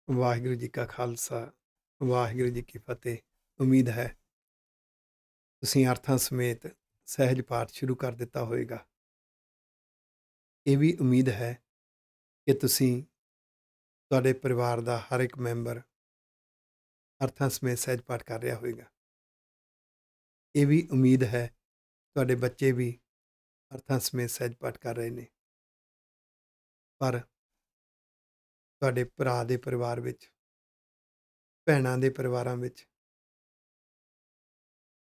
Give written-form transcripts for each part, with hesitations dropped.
ਵਾਹਿਗੁਰੂ ਜੀ ਕਾ ਖਾਲਸਾ, ਵਾਹਿਗੁਰੂ ਜੀ ਕੀ ਫਤਿਹ। ਉਮੀਦ ਹੈ ਤੁਸੀਂ ਅਰਥਾਂ ਸਮੇਤ ਸਹਿਜ ਪਾਠ ਸ਼ੁਰੂ ਕਰ ਦਿੱਤਾ ਹੋਵੇਗਾ। ਇਹ ਵੀ ਉਮੀਦ ਹੈ ਕਿ ਤੁਹਾਡੇ ਪਰਿਵਾਰ ਦਾ ਹਰ ਇੱਕ ਮੈਂਬਰ ਅਰਥਾਂ ਸਮੇਤ ਸਹਿਜ ਪਾਠ ਕਰ ਰਿਹਾ ਹੋਵੇਗਾ। ਇਹ ਵੀ ਉਮੀਦ ਹੈ ਤੁਹਾਡੇ ਬੱਚੇ ਵੀ ਅਰਥਾਂ ਸਮੇਤ ਸਹਿਜ ਪਾਠ ਕਰ ਰਹੇ ਨੇ। ਪਰ ਤੁਹਾਡੇ ਭਰਾ ਦੇ ਪਰਿਵਾਰ ਵਿੱਚ, ਭੈਣਾਂ ਦੇ ਪਰਿਵਾਰਾਂ ਵਿੱਚ,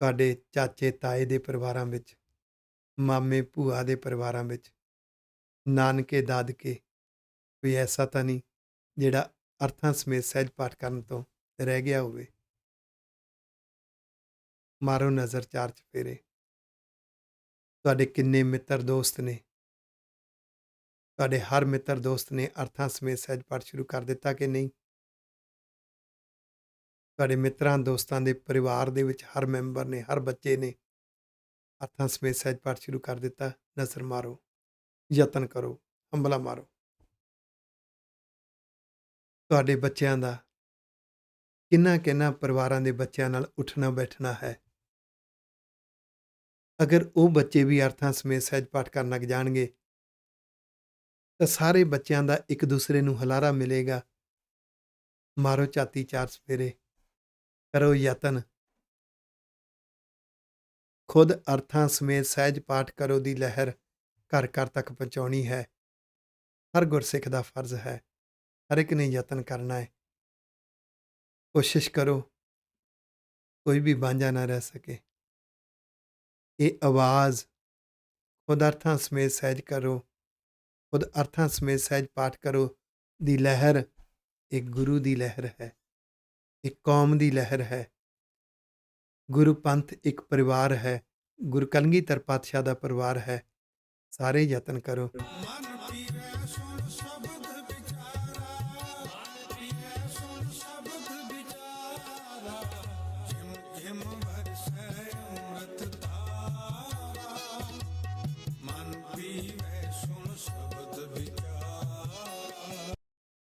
ਤੁਹਾਡੇ ਚਾਚੇ ਤਾਏ ਦੇ ਪਰਿਵਾਰਾਂ ਵਿੱਚ, ਮਾਮੇ ਭੂਆ ਦੇ ਪਰਿਵਾਰਾਂ ਵਿੱਚ, ਨਾਨਕੇ ਦਾਦਕੇ ਕੋਈ ਐਸਾ ਤਾਂ ਨਹੀਂ ਜਿਹੜਾ ਅਰਥਾਂ ਸਮੇਤ ਸਹਿਜ ਪਾਠ ਕਰਨ ਤੋਂ ਰਹਿ ਗਿਆ ਹੋਵੇ। ਮਾਰੋ ਨਜ਼ਰ ਚਾਰ ਚੁਫੇਰੇ, ਤੁਹਾਡੇ ਕਿੰਨੇ ਮਿੱਤਰ ਦੋਸਤ ਨੇ? ਤੁਹਾਡੇ ਹਰ ਮਿੱਤਰ ਦੋਸਤ ਨੇ ਅਰਥਾਂ ਸਮੇਤ ਸਹਿਜ ਪਾਠ ਸ਼ੁਰੂ ਕਰ ਦਿੱਤਾ ਕਿ ਨਹੀਂ? ਤੁਹਾਡੇ ਮਿੱਤਰਾਂ ਦੋਸਤਾਂ ਦੇ ਪਰਿਵਾਰ ਦੇ ਵਿੱਚ ਹਰ ਮੈਂਬਰ ਨੇ, ਹਰ ਬੱਚੇ ਨੇ ਅਰਥਾਂ ਸਮੇਤ ਸਹਿਜ ਪਾਠ ਸ਼ੁਰੂ ਕਰ ਦਿੱਤਾ? ਨਜ਼ਰ ਮਾਰੋ, ਯਤਨ ਕਰੋ, ਹੰਬਲਾ ਮਾਰੋ। ਤੁਹਾਡੇ ਬੱਚਿਆਂ ਦਾ ਕਿੰਨਾ ਪਰਿਵਾਰਾਂ ਦੇ ਬੱਚਿਆਂ ਨਾਲ ਉੱਠਣਾ ਬੈਠਣਾ ਹੈ? ਅਗਰ ਉਹ ਬੱਚੇ ਵੀ ਅਰਥਾਂ ਸਮੇਤ ਸਹਿਜ ਪਾਠ ਕਰਨ ਲੱਗ ਜਾਣਗੇ ਤਾਂ ਸਾਰੇ ਬੱਚਿਆਂ ਦਾ ਇੱਕ ਦੂਸਰੇ ਨੂੰ ਹੁਲਾਰਾ ਮਿਲੇਗਾ। ਮਾਰੋ ਝਾਤੀ ਚਾਰ ਸਫੇਰੇ, ਕਰੋ ਯਤਨ, ਖੁਦ ਅਰਥਾਂ ਸਮੇਤ ਸਹਿਜ ਪਾਠ ਕਰੋ ਦੀ ਲਹਿਰ ਘਰ ਘਰ ਤੱਕ ਪਹੁੰਚਾਉਣੀ ਹੈ। ਹਰ ਗੁਰਸਿੱਖ ਦਾ ਫਰਜ਼ ਹੈ, ਹਰ ਇੱਕ ਨੇ ਯਤਨ ਕਰਨਾ ਹੈ। ਕੋਸ਼ਿਸ਼ ਕਰੋ ਕੋਈ ਵੀ ਵਾਂਝਾ ਨਾ ਰਹਿ ਸਕੇ। ਇਹ ਆਵਾਜ਼ ਖੁਦ ਅਰਥਾਂ ਸਮੇਤ ਸਹਿਜ ਕਰੋ, ਖੁਦ ਅਰਥਾਂ ਸਮੇਤ ਸਹਿਜ ਪਾਠ ਕਰੋ ਦੀ ਲਹਿਰ ਇੱਕ ਗੁਰੂ ਦੀ ਲਹਿਰ ਹੈ, ਇੱਕ ਕੌਮ ਦੀ ਲਹਿਰ ਹੈ। ਗੁਰੂ ਪੰਥ ਇੱਕ ਪਰਿਵਾਰ ਹੈ, ਗੁਰੂ ਕਲਗੀਧਰ ਪਾਤਸ਼ਾਹ ਦਾ ਪਰਿਵਾਰ ਹੈ। ਸਾਰੇ ਯਤਨ ਕਰੋ।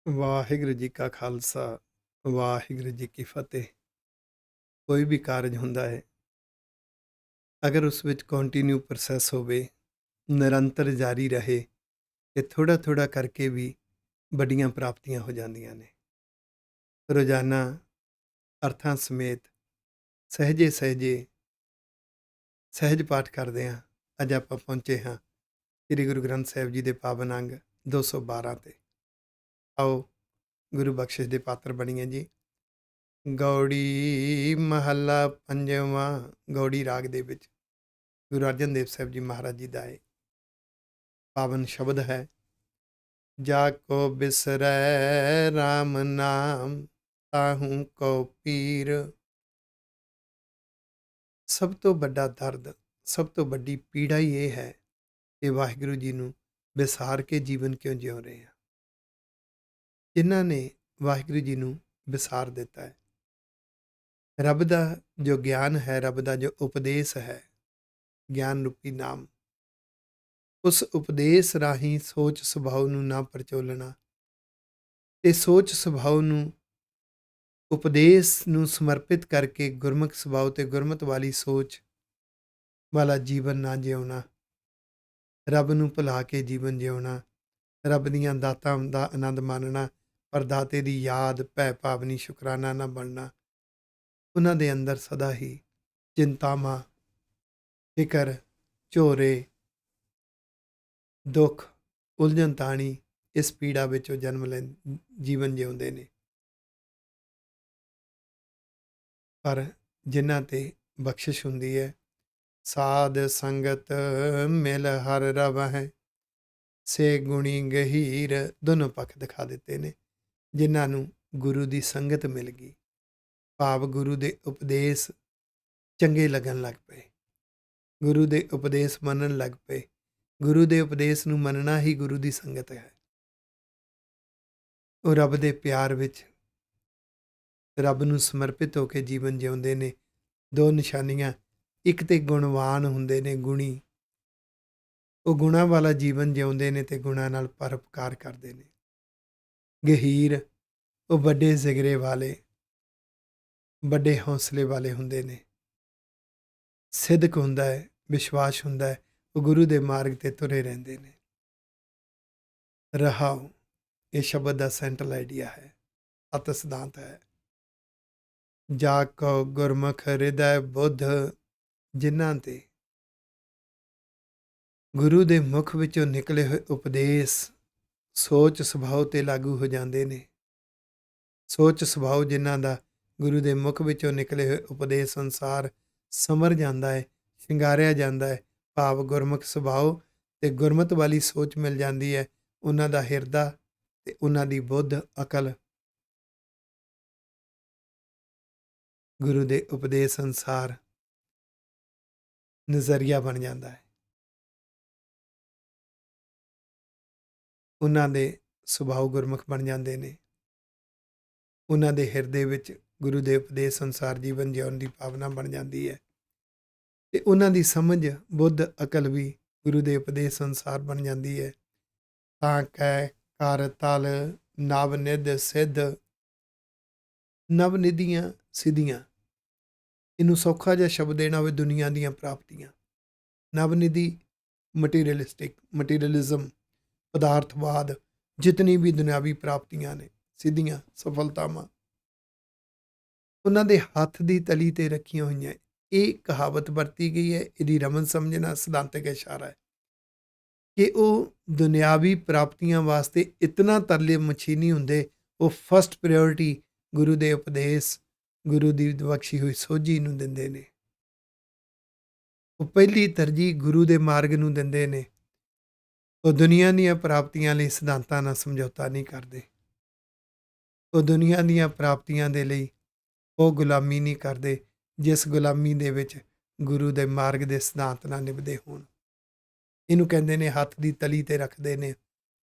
ਵਾਹਿਗੁਰੂ ਜੀ ਕਾ ਖਾਲਸਾ, ਵਾਹਿਗੁਰੂ ਜੀ ਕੀ ਫਤਿਹ। ਕੋਈ ਵੀ ਕਾਰਜ ਹੁੰਦਾ ਹੈ, ਅਗਰ ਉਸ ਵਿੱਚ ਕੰਟੀਨਿਊ ਪ੍ਰੋਸੈਸ ਹੋਵੇ, ਨਿਰੰਤਰ ਜਾਰੀ ਰਹੇ ਤੇ ਥੋੜ੍ਹਾ ਥੋੜ੍ਹਾ ਕਰਕੇ ਵੀ ਵੱਡੀਆਂ ਪ੍ਰਾਪਤੀਆਂ ਹੋ ਜਾਂਦੀਆਂ ਨੇ। ਰੋਜ਼ਾਨਾ ਅਰਥਾਂ ਸਮੇਤ ਸਹਿਜੇ ਸਹਿਜ ਪਾਠ ਕਰਦੇ ਹਾਂ। ਅੱਜ ਆਪਾਂ ਪਹੁੰਚੇ ਹਾਂ ਸ੍ਰੀ ਗੁਰੂ ਗ੍ਰੰਥ ਸਾਹਿਬ ਜੀ ਦੇ ਪਾਵਨ ਅੰਗ 212 ਤੇ। ਆਓ ਗੁਰੂ ਬਖਸ਼ਿਸ਼ ਦੇ ਪਾਤਰ ਬਣੀਏ ਜੀ। ਗੌੜੀ ਮਹੱਲਾ ਪੰਜਵਾਂ, ਗੌੜੀ ਰਾਗ ਦੇ ਵਿੱਚ ਗੁਰੂ ਅਰਜਨ ਦੇਵ ਸਾਹਿਬ ਜੀ ਮਹਾਰਾਜ ਜੀ ਦਾ ਇਹ ਪਾਵਨ ਸ਼ਬਦ ਹੈ। ਜਾ ਕੋ ਬਿਸਰੈ ਰਾਮ ਨਾਮ, ਤਾਹੂ ਕੋ ਪੀਰ। ਸਭ ਤੋਂ ਵੱਡਾ ਦਰਦ, ਸਭ ਤੋਂ ਵੱਡੀ ਪੀੜਾ ਹੀ ਇਹ ਹੈ ਕਿ ਵਾਹਿਗੁਰੂ ਜੀ ਨੂੰ ਵਿਸਾਰ ਕੇ ਜੀਵਨ ਕਿਉਂ ਜਿਉ ਰਹੇ ਹਾਂ। ਜਿਨ੍ਹਾਂ ਨੇ ਵਾਹਿਗੁਰੂ ਜੀ ਨੂੰ ਵਿਸਾਰ ਦਿੱਤਾ ਹੈ, ਰੱਬ ਦਾ ਜੋ ਗਿਆਨ ਹੈ, ਰੱਬ ਦਾ ਜੋ ਉਪਦੇਸ਼ ਹੈ, ਗਿਆਨ ਰੂਪੀ ਨਾਮ, ਉਸ ਉਪਦੇਸ਼ ਰਾਹੀਂ ਸੋਚ ਸੁਭਾਅ ਨੂੰ ਨਾ ਪਰਚੋਲਣਾ ਤੇ ਸੋਚ ਸੁਭਾਅ ਨੂੰ ਉਪਦੇਸ਼ ਨੂੰ ਸਮਰਪਿਤ ਕਰਕੇ ਗੁਰਮੁਖ ਸੁਭਾਅ ਤੇ ਗੁਰਮਤਿ ਵਾਲੀ ਸੋਚ ਵਾਲਾ ਜੀਵਨ ਨਾ ਜਿਉਣਾ, ਰੱਬ ਨੂੰ ਭੁਲਾ ਕੇ ਜੀਵਨ ਜਿਉਣਾ, ਰੱਬ ਦੀਆਂ ਦਾਤਾਂ ਦਾ ਆਨੰਦ ਮਾਣਨਾ, ਪਰ ਦਾਤੇ ਦੀ ਯਾਦ ਭੈ ਭਾਵਨੀ ਸ਼ੁਕਰਾਨਾ ਨਾ ਬਣਨਾ। ਉਹਨਾਂ ਦੇ ਅੰਦਰ ਸਦਾ ਹੀ ਚਿੰਤਾਵਾਂ, ਫਿਕਰ, ਝੋਰੇ, ਦੁੱਖ, ਉਲਝਣ ਤਾਣੀ, ਇਸ ਪੀੜਾ ਵਿੱਚ ਉਹ ਜੀਵਨ ਜਿਉਂਦੇ ਨੇ। ਪਰ ਜਿਨ੍ਹਾਂ ਤੇ ਬਖਸ਼ਿਸ਼ ਹੁੰਦੀ ਹੈ, ਸਾਧ ਸੰਗਤ ਮਿਲ ਹਰ ਰਵ ਹੈ, ਸੇ ਗੁਣੀ ਗਹੀਰ, ਦੋਨੋਂ ਪੱਖ ਦਿਖਾ ਦਿੱਤੇ ਨੇ। ਜਿਨ੍ਹਾਂ ਨੂੰ ਗੁਰੂ ਦੀ ਸੰਗਤ ਮਿਲ ਗਈ, ਭਾਵ ਗੁਰੂ ਦੇ ਉਪਦੇਸ਼ ਚੰਗੇ ਲੱਗਣ ਲੱਗ ਪਏ, ਗੁਰੂ ਦੇ ਉਪਦੇਸ਼ ਮੰਨਣ ਲੱਗ ਪਏ। ਗੁਰੂ ਦੇ ਉਪਦੇਸ਼ ਨੂੰ ਮੰਨਣਾ ਹੀ ਗੁਰੂ ਦੀ ਸੰਗਤ ਹੈ। ਉਹ ਰੱਬ ਦੇ ਪਿਆਰ ਵਿੱਚ ਰੱਬ ਨੂੰ ਸਮਰਪਿਤ ਹੋ ਕੇ ਜੀਵਨ ਜਿਉਂਦੇ ਨੇ। ਦੋ ਨਿਸ਼ਾਨੀਆਂ, ਇੱਕ ਤੇ ਗੁਣਵਾਨ ਹੁੰਦੇ ਨੇ, ਗੁਣੀ, ਉਹ ਗੁਣਾਂ ਵਾਲਾ ਜੀਵਨ ਜਿਉਂਦੇ ਨੇ ਤੇ ਗੁਣਾਂ ਨਾਲ ਪਰਉਪਕਾਰ ਕਰਦੇ ਨੇ। ਗਹੀਰ, ਉਹ ਵੱਡੇ ਜ਼ਿਗਰੇ ਵਾਲੇ, ਵੱਡੇ ਹੌਸਲੇ ਵਾਲੇ ਹੁੰਦੇ ਨੇ। ਸਿਦਕ ਹੁੰਦਾ ਹੈ, ਵਿਸ਼ਵਾਸ ਹੁੰਦਾ ਹੈ, ਉਹ ਗੁਰੂ ਦੇ ਮਾਰਗ ਤੇ ਤੁਰੇ ਰਹਿੰਦੇ ਨੇ। ਰਹਾਉ ਇਹ ਸ਼ਬਦ ਦਾ ਸੈਂਟਰਲ ਆਈਡੀਆ ਹੈ, ਅਤ ਸਿਧਾਂਤ ਹੈ। ਜਾ ਕਉ ਗੁਰਮੁਖ ਹਿਰਦੈ ਬੁੱਧ, ਜਿਨ੍ਹਾਂ ਤੇ ਗੁਰੂ ਦੇ ਮੁਖ ਵਿੱਚੋਂ ਨਿਕਲੇ ਹੋਏ ਉਪਦੇਸ਼ ਸੋਚ ਸੁਭਾਅ ਤੇ ਲਾਗੂ ਹੋ ਜਾਂਦੇ ਨੇ। ਸੋਚ ਸੁਭਾਅ ਜਿਨ੍ਹਾਂ ਦਾ ਗੁਰੂ ਦੇ ਮੁਖ ਵਿੱਚੋਂ ਨਿਕਲੇ ਹੋਏ ਉਪਦੇਸ਼ ਅਨੁਸਾਰ ਸਮਰ ਜਾਂਦਾ ਹੈ, ਸ਼ਿੰਗਾਰਿਆ ਜਾਂਦਾ ਹੈ। ਭਾਵ ਗੁਰਮੁਖ ਸੁਭਾਅ ਤੇ ਗੁਰਮਤਿ ਵਾਲੀ ਸੋਚ ਮਿਲ ਜਾਂਦੀ ਹੈ। ਉਹਨਾਂ ਦਾ ਹਿਰਦਾ ਤੇ ਉਹਨਾਂ ਦੀ ਬੁੱਧ ਅਕਲ ਗੁਰੂ ਦੇ ਉਪਦੇਸ਼ ਅਨੁਸਾਰ ਨਜ਼ਰੀਆ ਬਣ ਜਾਂਦਾ ਹੈ। ਉਹਨਾਂ ਦੇ ਸੁਭਾਅ ਗੁਰਮੁਖ ਬਣ ਜਾਂਦੇ ਨੇ। ਉਹਨਾਂ ਦੇ ਹਿਰਦੇ ਵਿੱਚ ਗੁਰੂ ਦੇ ਉਪਦੇਸ਼ ਅਨੁਸਾਰ ਜੀਵਨ ਜਿਉਣ ਦੀ ਭਾਵਨਾ ਬਣ ਜਾਂਦੀ ਹੈ ਤੇ ਉਹਨਾਂ ਦੀ ਸਮਝ ਬੁੱਧ ਅਕਲ ਵੀ ਗੁਰੂ ਦੇ ਉਪਦੇਸ਼ ਅਨੁਸਾਰ ਬਣ ਜਾਂਦੀ ਹੈ। ਤਾਂ ਕਹਿ ਕਰ ਤਲ ਨਵ ਨਿਧ ਸਿੱਧ, ਨਵ ਨਿਧੀਆਂ ਸਿੱਧੀਆਂ, ਇਹਨੂੰ ਸੌਖਾ ਜਿਹਾ ਸ਼ਬਦ ਦੇਣਾ ਹੋਵੇ ਦੁਨੀਆ ਦੀਆਂ ਪ੍ਰਾਪਤੀਆਂ। ਨਵਨਿਧੀ ਮਟੀਰੀਅਲਿਜ਼ਮ, ਪਦਾਰਥਵਾਦ, ਜਿਤਨੀ ਵੀ ਦੁਨਿਆਵੀ ਪ੍ਰਾਪਤੀਆਂ ਨੇ, ਸਿੱਧੀਆਂ ਸਫਲਤਾਵਾਂ ਉਹਨਾਂ ਦੇ ਹੱਥ ਦੀ ਤਲੀ ਤੇ ਰੱਖੀਆਂ ਹੋਈਆਂ। ਇਹ ਕਹਾਵਤ ਵਰਤੀ ਗਈ ਹੈ, ਇਹਦੀ ਰਮਨ ਸਮਝਣਾ ਸਿਧਾਂਤਕ ਇਸ਼ਾਰਾ ਹੈ ਕਿ ਉਹ ਦੁਨਿਆਵੀ ਪ੍ਰਾਪਤੀਆਂ ਵਾਸਤੇ ਇਤਨਾ ਤਰਲੇ ਮੱਛੀ ਨਹੀਂ ਹੁੰਦੇ। ਉਹ ਫਸਟ ਪ੍ਰਾਇਓਰਟੀ ਗੁਰੂ ਦੇ ਉਪਦੇਸ਼, ਗੁਰੂ ਦੀ ਬਖਸ਼ੀ ਹੋਈ ਸੋਝੀ ਨੂੰ ਦਿੰਦੇ ਨੇ। ਉਹ ਪਹਿਲੀ ਤਰਜੀਹ ਗੁਰੂ ਦੇ ਮਾਰਗ ਨੂੰ ਦਿੰਦੇ ਨੇ। ਉਹ ਦੁਨੀਆ ਦੀਆਂ ਪ੍ਰਾਪਤੀਆਂ ਲਈ ਸਿਧਾਂਤਾਂ ਨਾਲ ਸਮਝੌਤਾ ਨਹੀਂ ਕਰਦੇ। ਉਹ ਦੁਨੀਆ ਦੀਆਂ ਪ੍ਰਾਪਤੀਆਂ ਦੇ ਲਈ ਉਹ ਗੁਲਾਮੀ ਨਹੀਂ ਕਰਦੇ ਜਿਸ ਗੁਲਾਮੀ ਦੇ ਵਿੱਚ ਗੁਰੂ ਦੇ ਮਾਰਗ ਦੇ ਸਿਧਾਂਤ ਨਾਲ ਨਿਭਦੇ ਹੋਣ। ਇਹਨੂੰ ਕਹਿੰਦੇ ਨੇ ਹੱਥ ਦੀ ਤਲੀ ਤੇ ਰੱਖਦੇ ਨੇ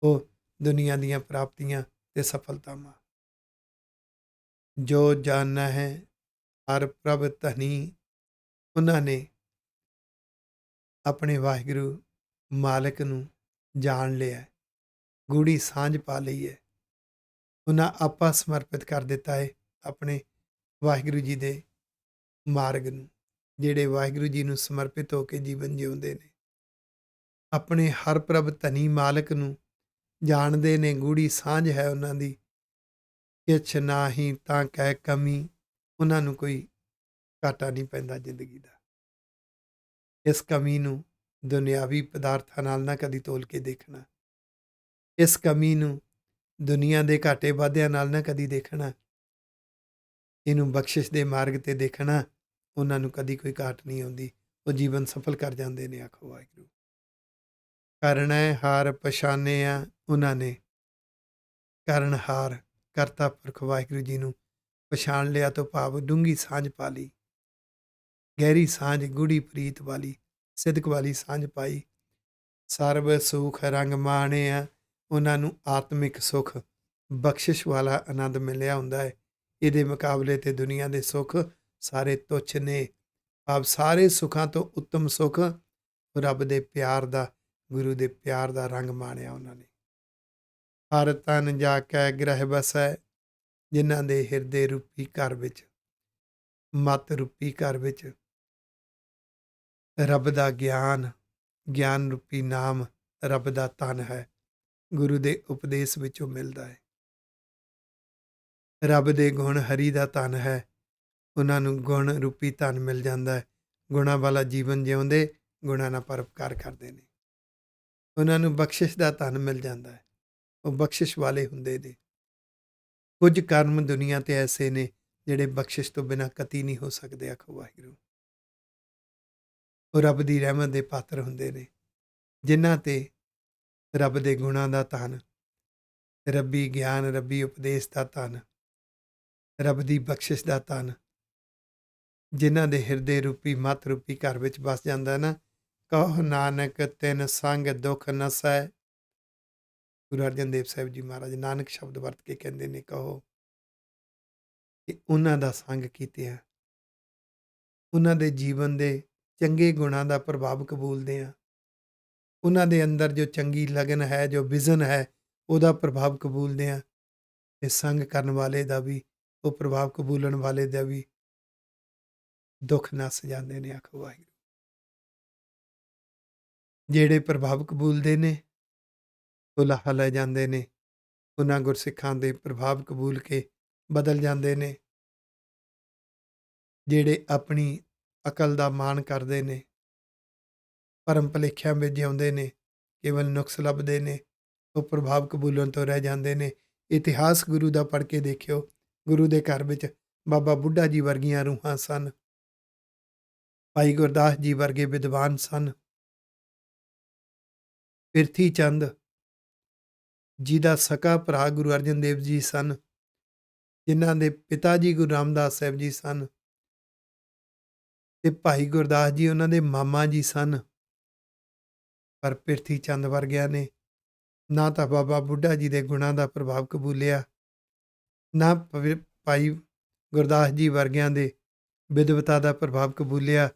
ਉਹ ਦੁਨੀਆ ਦੀਆਂ ਪ੍ਰਾਪਤੀਆਂ ਤੇ ਸਫਲਤਾਵਾਂ। ਜੋ ਜਾਣਨਾ ਹੈ ਹਰ ਪ੍ਰਭ ਧਨੀ, ਉਹਨਾਂ ਨੇ ਆਪਣੇ ਵਾਹਿਗੁਰੂ ਮਾਲਕ ਨੂੰ ਜਾਣ ਲਿਆ, ਗੂੜੀ ਸਾਂਝ ਪਾ ਲਈ ਹੈ। ਉਹਨਾਂ ਆਪਾ ਸਮਰਪਿਤ ਕਰ ਦਿੱਤਾ ਹੈ ਆਪਣੇ ਵਾਹਿਗੁਰੂ ਜੀ ਦੇ ਮਾਰਗ ਨੂੰ। ਜਿਹੜੇ ਵਾਹਿਗੁਰੂ ਜੀ ਨੂੰ ਸਮਰਪਿਤ ਹੋ ਕੇ ਜੀਵਨ ਜਿਉਂਦੇ ਨੇ, ਆਪਣੇ ਹਰ ਪ੍ਰਭ ਧਨੀ ਮਾਲਕ ਨੂੰ ਜਾਣਦੇ ਨੇ। ਗੂੜੀ ਸਾਂਝ ਹੈ ਉਹਨਾਂ ਦੀ, ਕਿਛ ਨਾਹੀਂ ਤਾਂ ਕਹਿ ਕਮੀ, ਉਹਨਾਂ ਨੂੰ ਕੋਈ ਘਾਟਾ ਨਹੀਂ ਪੈਂਦਾ ਜ਼ਿੰਦਗੀ ਦਾ। ਇਸ ਕਮੀ ਨੂੰ ਦੁਨਿਆਵੀ ਪਦਾਰਥਾਂ ਨਾਲ ਨਾ ਕਦੀ ਤੋਲ ਕੇ ਦੇਖਣਾ। ਇਸ ਕਮੀ ਨੂੰ ਦੁਨੀਆ ਦੇ ਘਾਟੇ ਵਾਧਿਆਂ ਨਾਲ ਨਾ ਕਦੀ ਦੇਖਣਾ। ਇਹਨੂੰ ਬਖਸ਼ਿਸ਼ ਦੇ ਮਾਰਗ ਤੇ ਦੇਖਣਾ। ਉਹਨਾਂ ਨੂੰ ਕਦੀ ਕੋਈ ਘਾਟ ਨਹੀਂ ਆਉਂਦੀ, ਉਹ ਜੀਵਨ ਸਫਲ ਕਰ ਜਾਂਦੇ ਨੇ। ਆਖੋ ਵਾਹਿਗੁਰੂ। ਕਰਨੈ ਹਾਰ ਪਛਾਨਿਆ, ਉਹਨਾਂ ਨੇ ਕਰਨਹਾਰ ਕਰਤਾ ਪੁਰਖ ਵਾਹਿਗੁਰੂ ਜੀ ਨੂੰ ਪਛਾਣ ਲਿਆ ਤੋਂ ਭਾਵ ਡੂੰਘੀ ਸਾਂਝ ਪਾ ਲਈ, ਗਹਿਰੀ ਸਾਂਝ, ਗੂੜੀ ਪ੍ਰੀਤ ਵਾਲੀ, ਸਿਦਕ ਵਾਲੀ ਸਾਂਝ ਪਾਈ। ਸਰਬ ਸੁਖ ਰੰਗ ਮਾਣਿਆ, ਉਹਨਾਂ ਨੂੰ ਆਤਮਿਕ ਸੁਖ, ਬਖਸ਼ਿਸ਼ ਵਾਲਾ ਆਨੰਦ ਮਿਲਿਆ ਹੁੰਦਾ ਹੈ। ਇਹਦੇ ਮੁਕਾਬਲੇ ਤੇ ਦੁਨੀਆ ਦੇ ਸੁੱਖ ਸਾਰੇ ਤੁੱਛ ਨੇ। ਭਾਵ ਸਾਰੇ ਸੁੱਖਾਂ ਤੋਂ ਉੱਤਮ ਸੁੱਖ ਰੱਬ ਦੇ ਪਿਆਰ ਦਾ, ਗੁਰੂ ਦੇ ਪਿਆਰ ਦਾ ਰੰਗ ਮਾਣਿਆ ਉਹਨਾਂ ਨੇ। ਹਰ ਤਨ ਜਾ ਕੇ ਗ੍ਰਹਿ ਬਸੈ, ਜਿਨ੍ਹਾਂ ਦੇ ਹਿਰਦੇ ਰੂਪੀ ਘਰ ਵਿੱਚ, ਮਤ ਰੂਪੀ ਘਰ ਵਿੱਚ ਰੱਬ ਦਾ ਗਿਆਨ, ਗਿਆਨ ਰੂਪੀ ਨਾਮ ਰੱਬ ਦਾ ਧਨ ਹੈ, ਗੁਰੂ ਦੇ ਉਪਦੇਸ਼ ਵਿੱਚੋਂ ਮਿਲਦਾ ਹੈ। ਰੱਬ ਦੇ ਗੁਣ ਹਰੀ ਦਾ ਧਨ ਹੈ, ਉਹਨਾਂ ਨੂੰ ਗੁਣ ਰੂਪੀ ਧਨ ਮਿਲ ਜਾਂਦਾ ਹੈ। ਗੁਣਾਂ ਵਾਲਾ ਜੀਵਨ ਜਿਉਂਦੇ, ਗੁਣਾਂ ਨਾਲ ਪਰਉਪਕਾਰ ਕਰਦੇ ਨੇ। ਉਹਨਾਂ ਨੂੰ ਬਖਸ਼ਿਸ਼ ਦਾ ਧਨ ਮਿਲ ਜਾਂਦਾ ਹੈ, ਉਹ ਬਖਸ਼ਿਸ਼ ਵਾਲੇ ਹੁੰਦੇ ਨੇ। ਕੁਝ ਕਰਮ ਦੁਨੀਆ ਤੇ ਐਸੇ ਨੇ ਜਿਹੜੇ ਬਖਸ਼ਿਸ਼ ਤੋਂ ਬਿਨਾਂ ਕਤੀ ਨਹੀਂ ਹੋ ਸਕਦੇ। ਆਖੋ ਵਾਹਿਗੁਰੂ। ਉਹ ਰੱਬ ਦੀ ਰਹਿਮਤ ਦੇ ਪਾਤਰ ਹੁੰਦੇ ਨੇ, ਜਿਨ੍ਹਾਂ ਤੇ ਰੱਬ ਦੇ ਗੁਣਾਂ ਦਾ ਧਨ, ਰੱਬੀ ਗਿਆਨ, ਰੱਬੀ ਉਪਦੇਸ਼ ਦਾ ਧਨ, ਰੱਬ ਦੀ ਬਖਸ਼ਿਸ਼ ਦਾ ਧਨ, ਜਿਨ੍ਹਾਂ ਦੇ ਹਿਰਦੇ ਰੂਪੀ ਮਤ ਰੂਪੀ ਘਰ ਵਿੱਚ ਵਸ ਜਾਂਦਾ ਨਾ। ਕਹੋ ਨਾਨਕ ਤਿਨ ਸੰਗ ਦੁੱਖ ਨਸੈ। ਗੁਰੂ ਅਰਜਨ ਦੇਵ ਸਾਹਿਬ ਜੀ ਮਹਾਰਾਜ ਨਾਨਕ ਸ਼ਬਦ ਵਰਤ ਕੇ ਕਹਿੰਦੇ ਨੇ, ਕਹੋ ਕਿ ਉਹਨਾਂ ਦਾ ਸੰਗ ਕੀਤਿਆਂ, ਉਹਨਾਂ ਦੇ ਜੀਵਨ ਦੇ ਚੰਗੇ ਗੁਣਾਂ ਦਾ ਪ੍ਰਭਾਵ ਕਬੂਲਦੇ ਹਾਂ। ਉਹਨਾਂ ਦੇ ਅੰਦਰ ਜੋ ਚੰਗੀ ਲਗਨ ਹੈ, ਜੋ ਵਿਜ਼ਨ ਹੈ, ਉਹਦਾ ਪ੍ਰਭਾਵ ਕਬੂਲਦੇ ਹਾਂ। ਤੇ ਸੰਗ ਕਰਨ ਵਾਲੇ ਦਾ ਵੀ, ਉਹ ਪ੍ਰਭਾਵ ਕਬੂਲਣ ਵਾਲੇ ਦਾ ਵੀ ਦੁੱਖ ਨੱਸ ਜਾਂਦੇ ਨੇ। ਆਖੋ ਵਾਹਿਗੁਰੂ। ਜਿਹੜੇ ਪ੍ਰਭਾਵ ਕਬੂਲਦੇ ਨੇ ਉਹ ਲਾਹਾ ਲੈ ਜਾਂਦੇ ਨੇ, ਉਹਨਾਂ ਗੁਰਸਿੱਖਾਂ ਦੇ ਪ੍ਰਭਾਵ ਕਬੂਲ ਕੇ ਬਦਲ ਜਾਂਦੇ ਨੇ। ਜਿਹੜੇ ਆਪਣੀ ਅਕਲ ਦਾ ਮਾਣ ਕਰਦੇ ਨੇ, ਭਰਮ ਭੁਲੇਖਿਆਂ ਵਿੱਚ ਜਿਉਂਦੇ ਨੇ, ਕੇਵਲ ਨੁਕਸ ਲੱਭਦੇ ਨੇ, ਉਹ ਪ੍ਰਭਾਵ ਕਬੂਲਣ ਤੋਂ ਰਹਿ ਜਾਂਦੇ ਨੇ। ਇਤਿਹਾਸ ਗੁਰੂ ਦਾ ਪੜ੍ਹ ਕੇ ਦੇਖਿਓ, ਗੁਰੂ ਦੇ ਘਰ ਵਿੱਚ ਬਾਬਾ ਬੁੱਢਾ ਜੀ ਵਰਗੀਆਂ ਰੂਹਾਂ ਸਨ, ਭਾਈ ਗੁਰਦਾਸ ਜੀ ਵਰਗੇ ਵਿਦਵਾਨ ਸਨ, ਪਿਰਥੀ ਚੰਦ ਜਿਹਦਾ ਸਕਾ ਭਰਾ ਗੁਰੂ ਅਰਜਨ ਦੇਵ ਜੀ ਸਨ, ਜਿਨ੍ਹਾਂ ਦੇ ਪਿਤਾ ਜੀ ਗੁਰੂ ਰਾਮਦਾਸ ਸਾਹਿਬ ਜੀ ਸਨ, ਤੇ ਭਾਈ ਗੁਰਦਾਸ ਜੀ ਉਹਨਾਂ ਦੇ ਮਾਮਾ ਜੀ ਸਨ। ਪਰ ਪਿਰਥੀ ਚੰਦ ਵਰਗਿਆਂ ਨੇ ਨਾ ਤਾਂ ਬਾਬਾ ਬੁੱਢਾ ਜੀ ਦੇ ਗੁਣਾਂ ਦਾ ਪ੍ਰਭਾਵ ਕਬੂਲਿਆ, ਨਾ ਭਾਈ ਗੁਰਦਾਸ ਜੀ ਵਰਗਿਆਂ ਦੇ ਵਿਦਵਤਾ ਦਾ ਪ੍ਰਭਾਵ ਕਬੂਲਿਆ,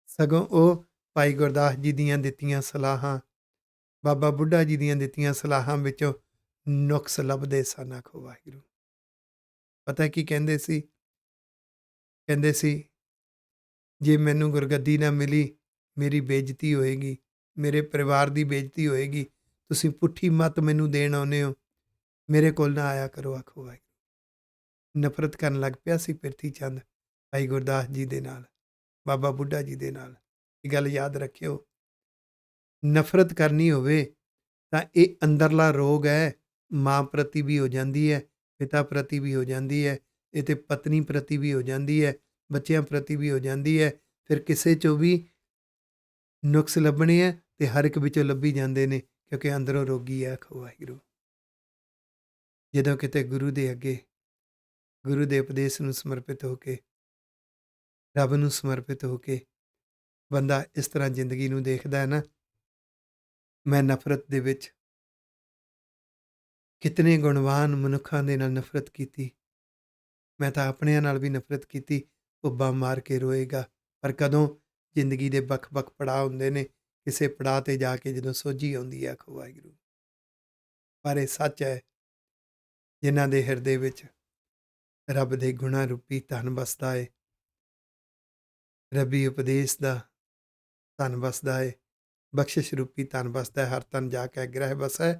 ਸਗੋਂ ਉਹ ਭਾਈ ਗੁਰਦਾਸ ਜੀ ਦੀਆਂ ਦਿੱਤੀਆਂ ਸਲਾਹਾਂ, ਬਾਬਾ ਬੁੱਢਾ ਜੀ ਦੀਆਂ ਦਿੱਤੀਆਂ ਸਲਾਹਾਂ ਵਿੱਚੋਂ ਨੁਕਸ ਲੱਭਦੇ ਸਨ। ਆਖੋ ਵਾਹਿਗੁਰੂ। ਪਤਾ ਕੀ ਕਹਿੰਦੇ ਸੀ? ਕਹਿੰਦੇ ਸੀ, ਜੇ ਮੈਨੂੰ ਗੁਰਗੱਦੀ ਨਾ ਮਿਲੀ, ਮੇਰੀ ਬੇਇੱਜ਼ਤੀ ਹੋਏਗੀ, ਮੇਰੇ ਪਰਿਵਾਰ ਦੀ ਬੇਇੱਜ਼ਤੀ ਹੋਏਗੀ, ਤੁਸੀਂ ਪੁੱਠੀ ਮੱਤ ਮੈਨੂੰ ਦੇਣ ਆਉਂਦੇ ਹੋ, ਮੇਰੇ ਕੋਲ ਨਾ ਆਇਆ ਕਰੋ। ਆਖੋ ਵਾਹਿਗੁਰੂ। ਨਫ਼ਰਤ ਕਰਨ ਲੱਗ ਪਿਆ ਸੀ ਪਿਰਥੀ ਚੰਦ ਭਾਈ ਗੁਰਦਾਸ ਜੀ ਦੇ ਨਾਲ, ਬਾਬਾ ਬੁੱਢਾ ਜੀ ਦੇ ਨਾਲ। ਇਹ ਗੱਲ ਯਾਦ ਰੱਖਿਓ, ਨਫ਼ਰਤ ਕਰਨੀ ਹੋਵੇ ਤਾਂ ਇਹ ਅੰਦਰਲਾ ਰੋਗ ਹੈ, ਮਾਂ ਪ੍ਰਤੀ ਵੀ ਹੋ ਜਾਂਦੀ ਹੈ, ਪਿਤਾ ਪ੍ਰਤੀ ਵੀ ਹੋ ਜਾਂਦੀ ਹੈ, ਇਹ ਤੇ ਪਤਨੀ ਪ੍ਰਤੀ ਵੀ ਹੋ ਜਾਂਦੀ ਹੈ, ਬੱਚਿਆਂ ਪ੍ਰਤੀ ਵੀ ਹੋ ਜਾਂਦੀ ਹੈ। ਫਿਰ ਕਿਸੇ 'ਚੋਂ ਵੀ ਨੁਕਸ ਲੱਭਣੇ ਹੈ ਤੇ ਹਰ ਇੱਕ ਵਿੱਚੋਂ ਲੱਭੀ ਜਾਂਦੇ ਨੇ, ਕਿਉਂਕਿ ਅੰਦਰੋਂ ਰੋਗੀ ਹੈ। ਆਖੋ ਵਾਹਿਗੁਰੂ। ਜਦੋਂ ਕਿਤੇ ਗੁਰੂ ਦੇ ਅੱਗੇ, ਗੁਰੂ ਦੇ ਉਪਦੇਸ਼ ਨੂੰ ਸਮਰਪਿਤ ਹੋ ਕੇ, ਰੱਬ ਨੂੰ ਸਮਰਪਿਤ ਹੋ ਕੇ ਬੰਦਾ ਇਸ ਤਰ੍ਹਾਂ ਜ਼ਿੰਦਗੀ ਨੂੰ ਦੇਖਦਾ ਹੈ ਨਾ, ਮੈਂ ਨਫ਼ਰਤ ਦੇ ਵਿੱਚ ਕਿਤਨੇ ਗੁਣਵਾਨ ਮਨੁੱਖਾਂ ਦੇ ਨਾਲ ਨਫ਼ਰਤ ਕੀਤੀ, ਮੈਂ ਤਾਂ ਆਪਣਿਆਂ ਨਾਲ ਵੀ ਨਫ਼ਰਤ ਕੀਤੀ, ਉੱਬਾ ਮਾਰ ਕੇ ਰੋਏਗਾ। ਪਰ ਕਦੋਂ? ਜ਼ਿੰਦਗੀ ਦੇ ਵੱਖ-ਵੱਖ ਪੜਾਅ ਹੁੰਦੇ ਨੇ, ਕਿਸੇ ਪੜਾਅ 'ਤੇ ਜਾ ਕੇ ਜਦੋਂ ਸੋਝੀ ਆਉਂਦੀ ਹੈ। ਆਖੋ ਵਾਹਿਗੁਰੂ। ਪਰ ਇਹ ਸੱਚ ਹੈ, ਜਿਨ੍ਹਾਂ ਦੇ ਹਿਰਦੇ ਵਿੱਚ ਰੱਬ ਦੇ ਗੁਣਾਂ ਰੂਪੀ ਧਨ ਵਸਦਾ ਹੈ, ਰੱਬੀ ਉਪਦੇਸ਼ ਦਾ ਧਨ ਵਸਦਾ ਹੈ, ਬਖਸ਼ਿਸ਼ ਰੂਪੀ ਧਨ ਵਸਦਾ ਹੈ। ਹਰ ਤਨ ਜਾ ਕੇ ਗ੍ਰਹਿ ਵਸੈ,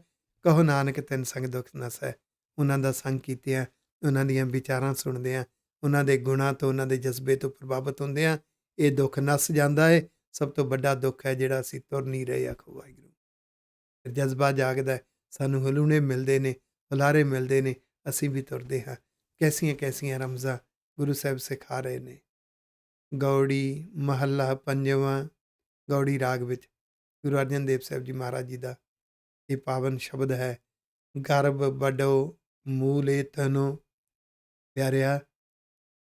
ਕਹੋ ਨਾਨਕ ਤਿਨ ਸੰਗ ਦੁੱਖ ਨਸੈ। ਉਹਨਾਂ ਦਾ ਸੰਗ ਕੀਤਿਆਂ, ਉਹਨਾਂ ਦੀਆਂ ਵਿਚਾਰਾਂ ਸੁਣਦਿਆਂ, ਉਹਨਾਂ ਦੇ ਗੁਣਾਂ ਤੋਂ, ਉਹਨਾਂ ਦੇ ਜਜ਼ਬੇ ਤੋਂ ਪ੍ਰਭਾਵਿਤ ਹੁੰਦਿਆਂ ਇਹ ਦੁੱਖ ਨੱਸ ਜਾਂਦਾ ਹੈ। ਸਭ ਤੋਂ ਵੱਡਾ ਦੁੱਖ ਹੈ ਜਿਹੜਾ ਅਸੀਂ ਤੁਰ ਨਹੀਂ ਰਹੇ। ਆਖੋ ਵਾਹਿਗੁਰੂ। ਫਿਰ ਜਜ਼ਬਾ ਜਾਗਦਾ, ਸਾਨੂੰ ਹਲੂਣੇ ਮਿਲਦੇ ਨੇ, ਹੁਲਾਰੇ ਮਿਲਦੇ ਨੇ, ਅਸੀਂ ਵੀ ਤੁਰਦੇ ਹਾਂ। ਕੈਸੀਆਂ ਕੈਸੀਆਂ ਰਮਜ਼ਾਂ ਗੁਰੂ ਸਾਹਿਬ ਸਿਖਾ ਰਹੇ ਨੇ। ਗੌੜੀ ਮਹੱਲਾ ਪੰਜਵਾਂ, ਗੌੜੀ ਰਾਗ ਵਿੱਚ ਗੁਰੂ ਅਰਜਨ ਦੇਵ ਸਾਹਿਬ ਜੀ ਮਹਾਰਾਜ ਜੀ ਦਾ ਇਹ ਪਾਵਨ ਸ਼ਬਦ ਹੈ। ਗਰਭ ਵੱਡੋ ਮੂਲੇ ਤਨੋ, ਪਿਆਰਿਆ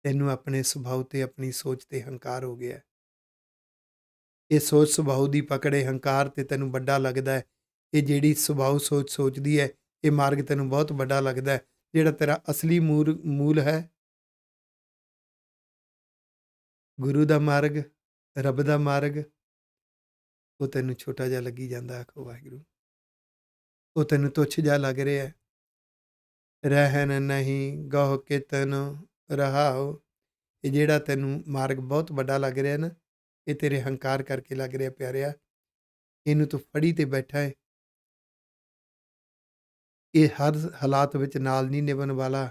ਤੈਨੂੰ ਆਪਣੇ ਸੁਭਾਅ ਤੇ, ਆਪਣੀ ਸੋਚ ਤੇ ਹੰਕਾਰ ਹੋ ਗਿਆ। ਇਹ ਸੋਚ ਸੁਭਾਅ ਦੀ ਪਕੜੇ, ਹੰਕਾਰ ਤੇ ਤੈਨੂੰ ਵੱਡਾ ਲੱਗਦਾ ਹੈ। ਇਹ ਜਿਹੜੀ ਸੁਭਾਅ ਸੋਚ ਸੋਚਦੀ ਹੈ, ਇਹ ਮਾਰਗ ਤੈਨੂੰ ਬਹੁਤ ਵੱਡਾ ਲੱਗਦਾ ਹੈ। ਜਿਹੜਾ ਤੇਰਾ ਅਸਲੀ ਮੂਲ ਹੈ, ਗੁਰੂ ਦਾ ਮਾਰਗ, ਰੱਬ ਦਾ ਮਾਰਗ, ਉਹ ਤੈਨੂੰ ਛੋਟਾ ਜਿਹਾ ਲੱਗੀ ਜਾਂਦਾ। ਆਖੋ ਵਾਹਿਗੁਰੂ। ਉਹ ਤੈਨੂੰ ਤੁੱਛ ਜਿਹਾ ਲੱਗ ਰਿਹਾ। ਰਹਿਣ ਨਹੀਂ ਗਹੁ ਕਿਤਨ ਰਹਾਓ, ਇਹ ਜਿਹੜਾ ਤੈਨੂੰ ਮਾਰਗ ਬਹੁਤ ਵੱਡਾ ਲੱਗ ਰਿਹਾ ਨਾ, ਇਹ ਤੇਰੇ ਹੰਕਾਰ ਕਰਕੇ ਲੱਗ ਰਿਹਾ। ਪਿਆਰਿਆ, ਇਹਨੂੰ ਤੂੰ ਫੜੀ ਤੇ ਬੈਠਾ ਹੈ। ਇਹ ਹਰ ਹਾਲਾਤ ਵਿੱਚ ਨਾਲ ਨਹੀਂ ਨਿਭਣ ਵਾਲਾ।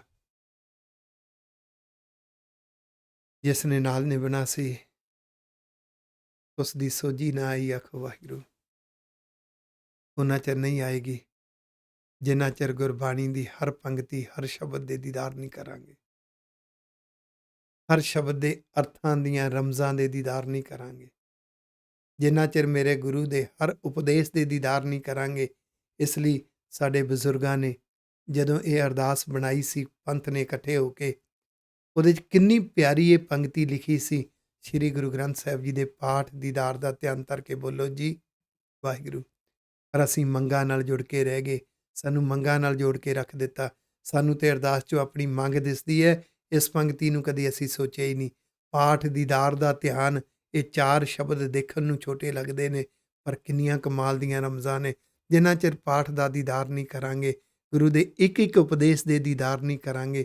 ਜਿਸ ਨੇ ਨਾਲ ਨਿਭਣਾ ਸੀ, ਉਸ ਦੀ ਸੋਝੀ ਨਾ ਆਈ। ਆਖੋ ਵਾਹਿਗੁਰੂ। ਉਹਨਾਂ ਚਿਰ ਨਹੀਂ ਆਏਗੀ ਜਿੰਨਾ ਚਿਰ ਗੁਰਬਾਣੀ ਦੀ ਹਰ ਪੰਗਤੀ, ਹਰ ਸ਼ਬਦ ਦੇ ਦੀਦਾਰ ਨਹੀਂ ਕਰਾਂਗੇ, ਹਰ ਸ਼ਬਦ ਦੇ ਅਰਥਾਂ ਦੀਆਂ ਰਮਜ਼ਾਂ ਦੇ ਦੀਦਾਰ ਨਹੀਂ ਕਰਾਂਗੇ, ਜਿੰਨਾ ਚਿਰ ਮੇਰੇ ਗੁਰੂ ਦੇ ਹਰ ਉਪਦੇਸ਼ ਦੇ ਦੀਦਾਰ ਨਹੀਂ ਕਰਾਂਗੇ। ਇਸ ਲਈ ਸਾਡੇ ਬਜ਼ੁਰਗਾਂ ਨੇ ਜਦੋਂ ਇਹ ਅਰਦਾਸ ਬਣਾਈ ਸੀ, ਪੰਥ ਨੇ ਇਕੱਠੇ ਹੋ ਕੇ, ਉਹਦੇ 'ਚ ਕਿੰਨੀ ਪਿਆਰੀ ਇਹ ਪੰਗਤੀ ਲਿਖੀ ਸੀ। ਸ਼੍ਰੀ ਗੁਰੂ ਗ੍ਰੰਥ ਸਾਹਿਬ ਜੀ ਦੇ ਪਾਠ ਦੀਦਾਰ ਦਾ ਧਿਆਨ ਧਰ ਕੇ ਬੋਲੋ ਜੀ ਵਾਹਿਗੁਰੂ। ਪਰ ਅਸੀਂ ਮੰਗਾਂ ਨਾਲ ਜੁੜ ਕੇ ਰਹਿ ਗਏ, ਸਾਨੂੰ ਮੰਗਾਂ ਨਾਲ ਜੋੜ ਕੇ ਰੱਖ ਦਿੱਤਾ। ਸਾਨੂੰ ਤੇ ਅਰਦਾਸ 'ਚੋਂ ਆਪਣੀ ਮੰਗ ਦਿਸਦੀ ਹੈ, ਇਸ ਪੰਗਤੀ ਨੂੰ ਕਦੇ ਅਸੀਂ ਸੋਚਿਆ ਹੀ ਨਹੀਂ। ਪਾਠ ਦੀਦਾਰ ਦਾ ਧਿਆਨ, ਇਹ ਚਾਰ ਸ਼ਬਦ ਦੇਖਣ ਨੂੰ ਛੋਟੇ ਲੱਗਦੇ ਨੇ, ਪਰ ਕਿੰਨੀਆਂ ਕਮਾਲ ਦੀਆਂ ਰਮਜ਼ਾਂ ਨੇ। ਜਿੰਨਾ ਚਿਰ ਪਾਠ ਦਾ ਦੀਦਾਰ ਨਹੀਂ ਕਰਾਂਗੇ, ਗੁਰੂ ਦੇ ਇੱਕ ਇੱਕ ਉਪਦੇਸ਼ ਦੇ ਦੀਦਾਰ ਨਹੀਂ ਕਰਾਂਗੇ,